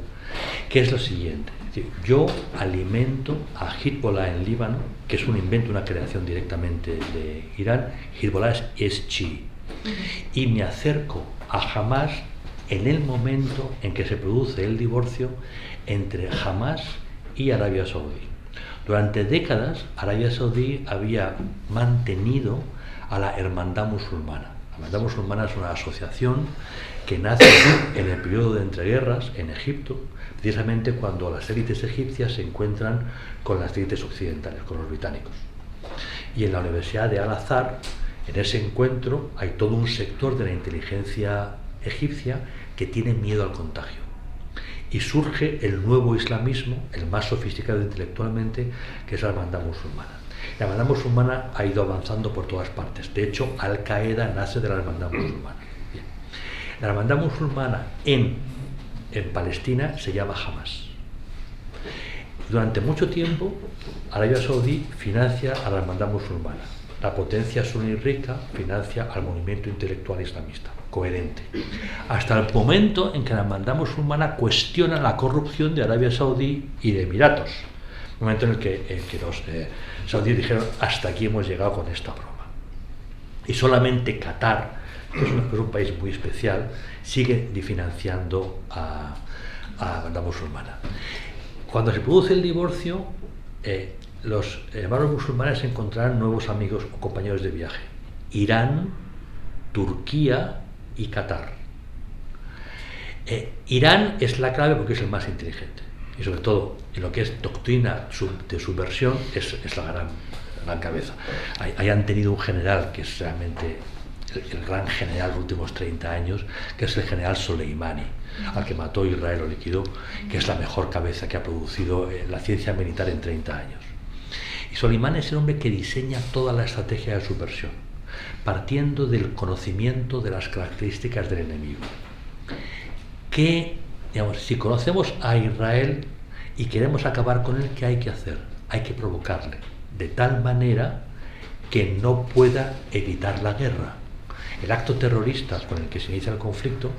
que es lo siguiente. Es decir, yo alimento a Hezbollah en Líbano, que es un invento, una creación directamente de Irán. Hezbollah es chií. Y me acerco a Hamas en el momento en que se produce el divorcio entre Hamas y Arabia Saudí. Durante décadas, Arabia Saudí había mantenido a la Hermandad Musulmana. La Hermandad Musulmana es una asociación que nace en el periodo de entreguerras en Egipto, precisamente cuando las élites egipcias se encuentran con las élites occidentales, con los británicos. Y en la Universidad de Al-Azhar, en ese encuentro, hay todo un sector de la inteligencia egipcia que tiene miedo al contagio. Y surge el nuevo islamismo, el más sofisticado intelectualmente, que es la Hermandad Musulmana. La Hermandad Musulmana ha ido avanzando por todas partes. De hecho, Al-Qaeda nace de la Hermandad Musulmana. Bien. La Hermandad Musulmana en Palestina se llama Hamas. Durante mucho tiempo, Arabia Saudí financia a la Hermandad Musulmana. La potencia suní rica financia al movimiento intelectual islamista. Coherente. Hasta el momento en que la Hermandad Musulmana cuestiona la corrupción de Arabia Saudí y de Emiratos. El momento en el que los saudíes dijeron: hasta aquí hemos llegado con esta broma. Y solamente Qatar, que es un país muy especial, sigue financiando a la Hermandad Musulmana. Cuando se produce el divorcio, los hermanos musulmanes encontrarán nuevos amigos o compañeros de viaje: Irán, Turquía y Qatar. Irán es la clave porque es el más inteligente y, sobre todo, en lo que es doctrina de subversión, es la gran cabeza. Ahí han tenido un general que es realmente el gran general de los últimos 30 años, que es el general Soleimani, al que mató Israel o liquidó, que es la mejor cabeza que ha producido la ciencia militar en 30 años. Y Soleimani es el hombre que diseña toda la estrategia de subversión, partiendo del conocimiento de las características del enemigo. Que, digamos, si conocemos a Israel y queremos acabar con él, ¿qué hay que hacer? Hay que provocarle de tal manera que no pueda evitar la guerra. El acto terrorista con el que se inicia el conflicto,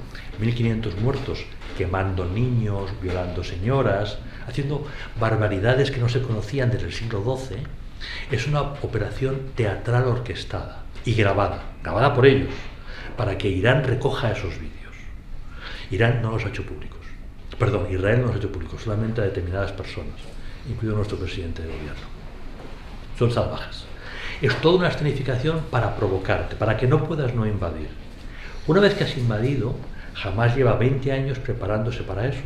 1.500 muertos, quemando niños, violando señoras, haciendo barbaridades que no se conocían desde el siglo XII, es una operación teatral orquestada y grabada por ellos, para que Irán recoja esos vídeos. Irán no los ha hecho públicos. Perdón, Israel no los ha hecho públicos, solamente a determinadas personas, incluido nuestro presidente de gobierno. Son salvajes. Es toda una escenificación para provocarte, para que no puedas no invadir. Una vez que has invadido, Hamas lleva 20 años preparándose para eso.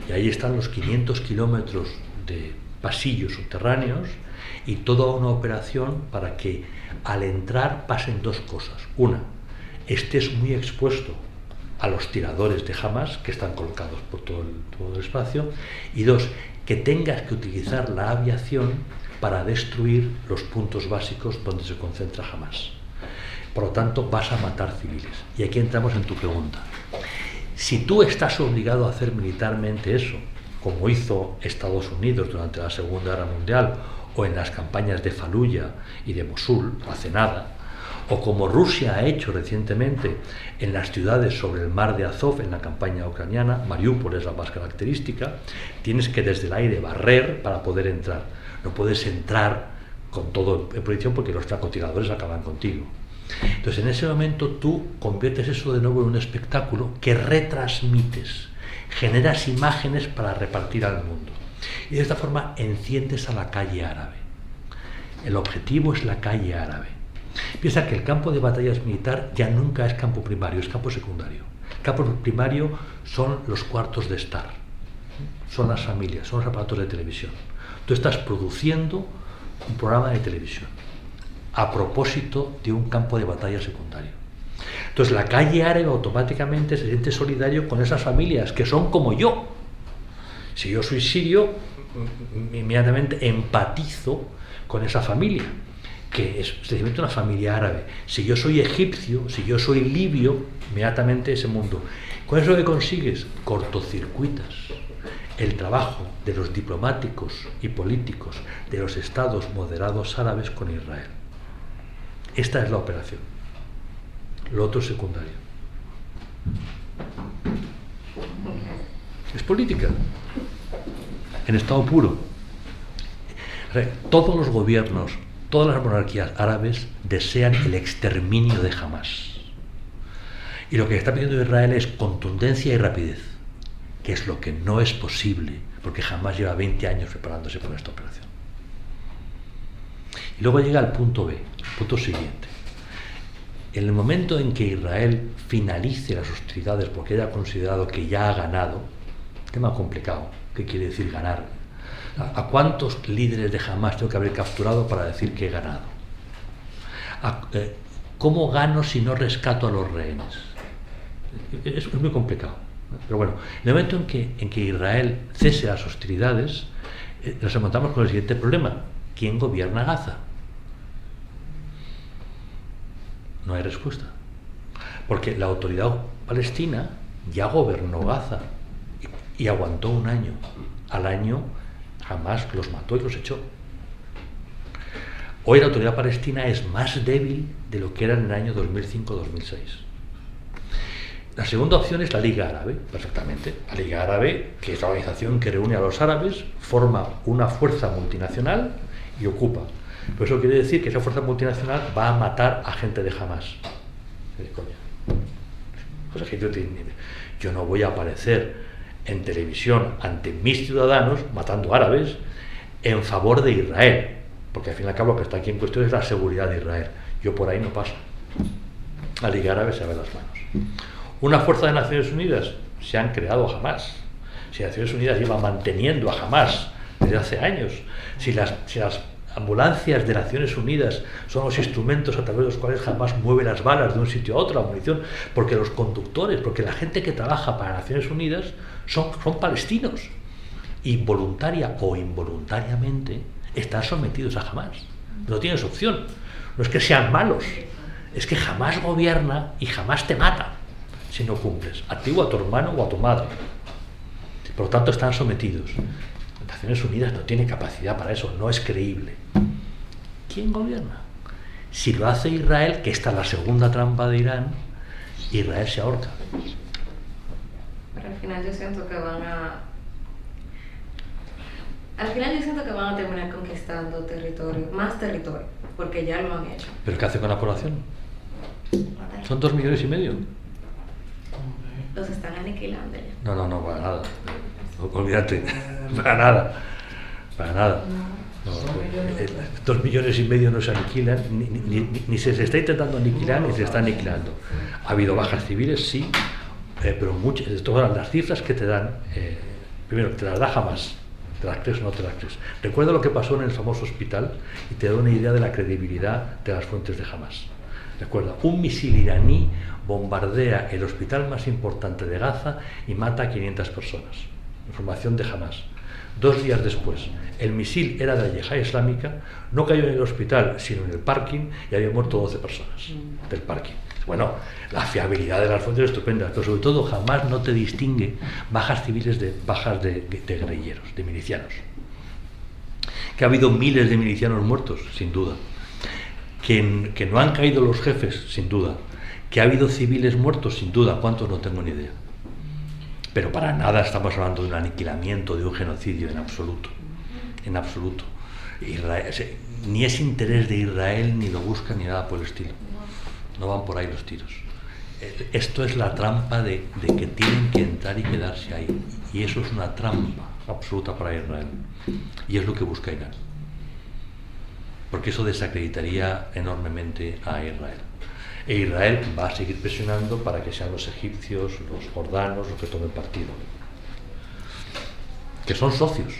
Y ahí están los 500 kilómetros de pasillos subterráneos y toda una operación para que al entrar pasen dos cosas. Una, estés muy expuesto a los tiradores de Hamas que están colocados por todo el espacio. Y dos, que tengas que utilizar la aviación para destruir los puntos básicos donde se concentra Hamas. Por lo tanto, vas a matar civiles. Y aquí entramos en tu pregunta. Si tú estás obligado a hacer militarmente eso, como hizo Estados Unidos durante la Segunda Guerra Mundial, o en las campañas de Faluya y de Mosul, hace nada, o como Rusia ha hecho recientemente en las ciudades sobre el mar de Azov en la campaña ucraniana, Mariupol es la más característica, tienes que desde el aire barrer para poder entrar. No puedes entrar con todo en posición porque los francotiradores acaban contigo. Entonces, en ese momento tú conviertes eso de nuevo en un espectáculo que retransmites, generas imágenes para repartir al mundo. Y de esta forma enciendes a la calle árabe. El objetivo es la calle árabe. Piensa que el campo de batallas militar ya nunca es campo primario, es campo secundario. El campo primario son los cuartos de estar, son las familias, son los aparatos de televisión. Tú estás produciendo un programa de televisión a propósito de un campo de batalla secundario. Entonces la calle árabe automáticamente se siente solidario con esas familias que son como yo. Si yo soy sirio, inmediatamente empatizo con esa familia, que es sencillamente una familia árabe. Si yo soy egipcio, si yo soy libio, inmediatamente ese mundo. Con eso que consigues, cortocircuitas el trabajo de los diplomáticos y políticos de los estados moderados árabes con Israel. Esta es la operación. Lo otro es secundario. Es política. En estado puro. Todos los gobiernos, todas las monarquías árabes desean el exterminio de Hamás. Y lo que está pidiendo Israel es contundencia y rapidez, que es lo que no es posible, porque Hamás lleva 20 años preparándose para esta operación. Y luego llega el punto B, el punto siguiente. En el momento en que Israel finalice las hostilidades porque haya considerado que ya ha ganado, tema complicado, ¿qué quiere decir ganar? ¿A cuántos líderes de Hamás tengo que haber capturado para decir que he ganado? ¿Cómo gano si no rescato a los rehenes? Es muy complicado. Pero bueno, en el momento en que Israel cese las hostilidades, nos encontramos con el siguiente problema. ¿Quién gobierna Gaza? No hay respuesta. Porque la autoridad palestina ya gobernó Gaza y aguantó un año. Al año Hamás los mató y los echó. Hoy la autoridad palestina es más débil de lo que era en el año 2005-2006. La segunda opción es la Liga Árabe, perfectamente. La Liga Árabe, que es la organización que reúne a los árabes, forma una fuerza multinacional y ocupa. Pero eso quiere decir que esa fuerza multinacional va a matar a gente de Hamás. Cosa que yo no voy a aparecer en televisión ante mis ciudadanos matando árabes en favor de Israel, porque al fin y al cabo lo que está aquí en cuestión es la seguridad de Israel. Yo por ahí no paso. La Liga Árabe se ve las manos. Una fuerza de Naciones Unidas, se han creado Hamás. Si Naciones Unidas lleva manteniendo a Hamás desde hace años, si las ambulancias de Naciones Unidas son los instrumentos a través de los cuales Hamás mueve las balas de un sitio a otro, la munición, porque los conductores, porque la gente que trabaja para Naciones Unidas son palestinos, y voluntaria o involuntariamente están sometidos a Hamás. No tienes opción. No es que sean malos, es que Hamás gobierna y Hamás te mata si no cumples, a ti o a tu hermano o a tu madre. Por lo tanto están sometidos. Naciones Unidas no tiene capacidad para eso, no es creíble. ¿Quién gobierna? Si lo hace Israel, que esta es la segunda trampa de Irán, Israel se ahorca. Pero al final yo siento que van a terminar conquistando territorio, más territorio, porque ya lo han hecho. ¿Pero qué hace con la población? Son 2,5 millones. Los están aniquilando ya. No, para nada. Olvídate, para nada. No, 2,5 millones no se aniquilan, ni se está intentando aniquilar, ni se está aniquilando. Ha habido bajas civiles, sí, pero muchas, de todas las cifras que te dan, primero, te las da Hamás, te las crees o no te las crees. Recuerda lo que pasó en el famoso hospital y te da una idea de la credibilidad de las fuentes de Hamás. Recuerda, un misil iraní bombardea el hospital más importante de Gaza y mata a 500 personas. Información de Hamás. 2 días después, el misil era de la Yihad Islámica, no cayó en el hospital, sino en el parking, y habían muerto 12 personas del parking. Bueno, la fiabilidad de las fuentes es estupenda, pero sobre todo Hamás no te distingue bajas civiles de bajas de guerrilleros, de milicianos. Que ha habido miles de milicianos muertos, sin duda. Que no han caído los jefes, sin duda. Que ha habido civiles muertos, sin duda. ¿Cuántos? No tengo ni idea. Pero para nada estamos hablando de un aniquilamiento, de un genocidio, en absoluto. En absoluto. Israel, ni es interés de Israel, ni lo buscan, ni nada por el estilo. No van por ahí los tiros. Esto es la trampa de que tienen que entrar y quedarse ahí. Y eso es una trampa absoluta para Israel. Y es lo que busca Irán. Porque eso desacreditaría enormemente a Israel. E Israel va a seguir presionando para que sean los egipcios, los jordanos, los que tomen partido. Que son socios.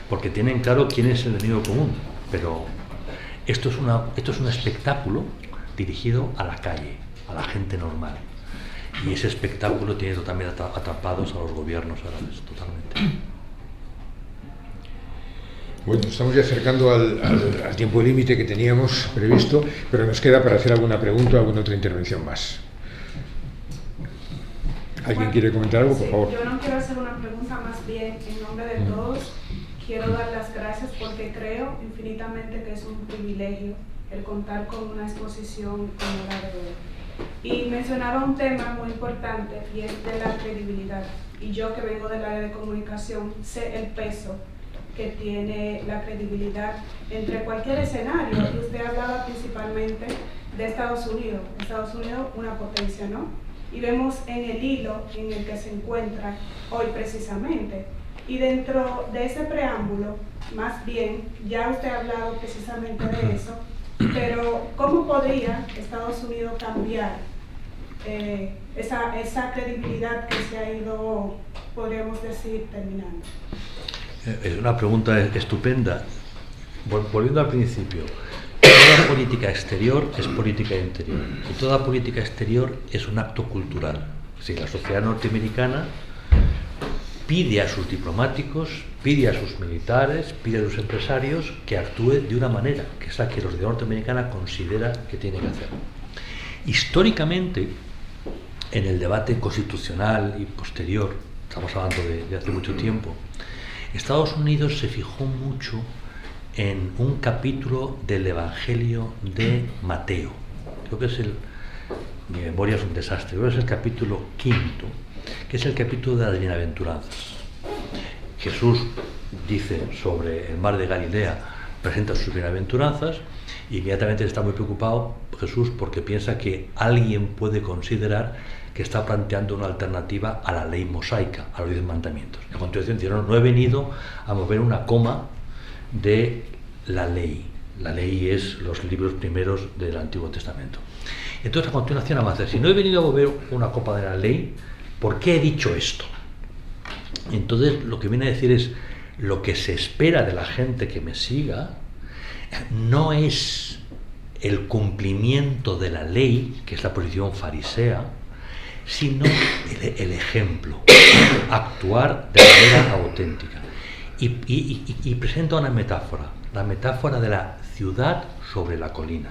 Porque tienen claro quién es el enemigo común. Pero esto es un espectáculo dirigido a la calle, a la gente normal. Y ese espectáculo tiene totalmente atrapados a los gobiernos árabes, totalmente. Bueno, estamos ya acercando al tiempo límite que teníamos previsto, pero nos queda para hacer alguna pregunta o alguna otra intervención más. ¿Alguien quiere comentar algo, por favor? Yo no quiero hacer una pregunta, más bien, en nombre de todos, quiero dar las gracias porque creo infinitamente que es un privilegio el contar con una exposición como la de hoy. Y mencionaba un tema muy importante y es de la credibilidad. Y yo, que vengo del área de comunicación, sé el peso que tiene la credibilidad entre cualquier escenario. Y usted hablaba principalmente de Estados Unidos. Estados Unidos, una potencia, ¿no? Y vemos en el hilo en el que se encuentra hoy precisamente. Y dentro de ese preámbulo, más bien, ya usted ha hablado precisamente de eso, pero ¿cómo podría Estados Unidos cambiar esa credibilidad que se ha ido, podríamos decir, terminando? Es una pregunta estupenda. Volviendo al principio, toda política exterior es política interior y toda política exterior es un acto cultural. Es decir, la sociedad norteamericana pide a sus diplomáticos, pide a sus militares, pide a sus empresarios que actúen de una manera que es la que la sociedad norteamericana considera que tiene que hacer. Históricamente, en el debate constitucional y posterior, estamos hablando de hace mucho tiempo, Estados Unidos se fijó mucho en un capítulo del Evangelio de Mateo. Creo que mi memoria es un desastre, creo que es el capítulo 5, que es el capítulo de las bienaventuranzas. Jesús dice sobre el mar de Galilea, presenta sus bienaventuranzas, y inmediatamente está muy preocupado Jesús porque piensa que alguien puede considerar que está planteando una alternativa a la ley mosaica, a los 10 mandamientos. A continuación dice, no he venido a mover una coma de la ley. La ley es los libros primeros del Antiguo Testamento. Entonces a continuación avanza, si no he venido a mover una coma de la ley, ¿por qué he dicho esto? Entonces lo que viene a decir es, lo que se espera de la gente que me siga no es el cumplimiento de la ley, que es la posición farisea, sino el ejemplo, actuar de manera auténtica. Y presenta una metáfora, la metáfora de la ciudad sobre la colina.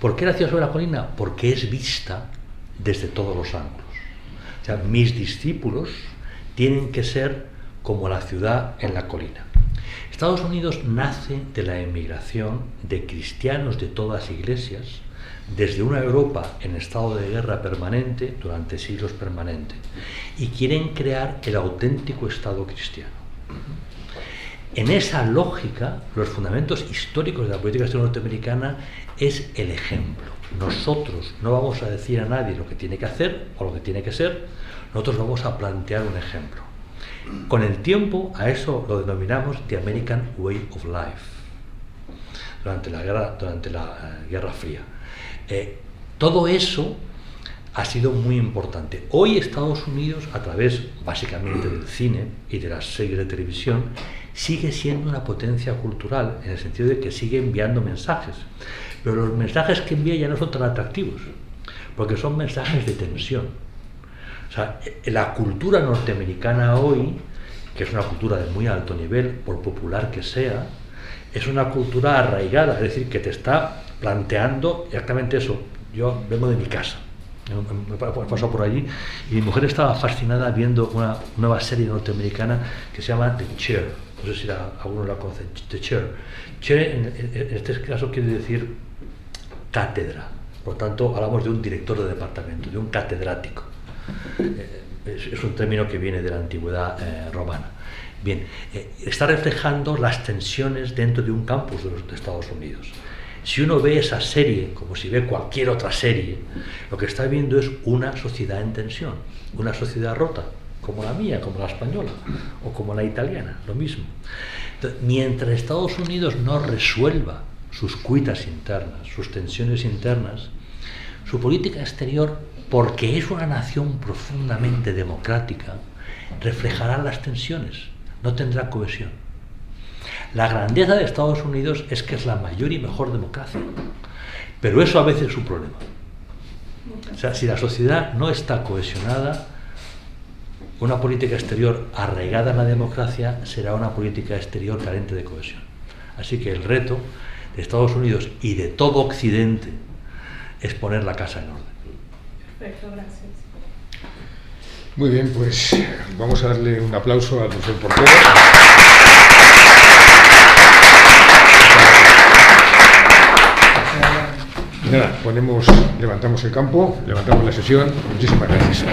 ¿Por qué la ciudad sobre la colina? Porque es vista desde todos los ángulos. O sea, mis discípulos tienen que ser como la ciudad en la colina. Estados Unidos nace de la emigración de cristianos de todas las iglesias, desde una Europa en estado de guerra permanente, durante siglos permanente, y quieren crear el auténtico Estado cristiano. En esa lógica, los fundamentos históricos de la política exterior norteamericana es el ejemplo. Nosotros no vamos a decir a nadie lo que tiene que hacer o lo que tiene que ser, nosotros vamos a plantear un ejemplo. Con el tiempo, a eso lo denominamos The American Way of Life, durante la Guerra Fría. Todo eso ha sido muy importante. Hoy Estados Unidos, a través básicamente del cine y de las series de televisión, sigue siendo una potencia cultural, en el sentido de que sigue enviando mensajes. Pero los mensajes que envía ya no son tan atractivos, porque son mensajes de tensión. O sea, la cultura norteamericana hoy, que es una cultura de muy alto nivel, por popular que sea, es una cultura arraigada, es decir, que te está planteando exactamente eso. Yo vengo de mi casa, me he pasado por allí, y mi mujer estaba fascinada viendo una nueva serie norteamericana que se llama The Chair. No sé si alguno la conoce. The Chair. Chair en este caso quiere decir cátedra. Por tanto, hablamos de un director de departamento, de un catedrático. Es un término que viene de la antigüedad romana. Bien, está reflejando las tensiones dentro de un campus de Estados Unidos. Si uno ve esa serie, como si ve cualquier otra serie, lo que está viendo es una sociedad en tensión, una sociedad rota, como la mía, como la española, o como la italiana, lo mismo. Entonces, mientras Estados Unidos no resuelva sus cuitas internas, sus tensiones internas, su política exterior, porque es una nación profundamente democrática, reflejará las tensiones, no tendrá cohesión. La grandeza de Estados Unidos es que es la mayor y mejor democracia, Pero eso a veces es un problema. O sea, si la sociedad no está cohesionada, una política exterior arraigada en la democracia será una política exterior carente de cohesión. Así que el reto de Estados Unidos y de todo Occidente es poner la casa en orden. Perfecto, gracias. Muy bien, pues vamos a darle un aplauso al profesor Portero. Nada, levantamos el campo, levantamos la sesión. Muchísimas gracias.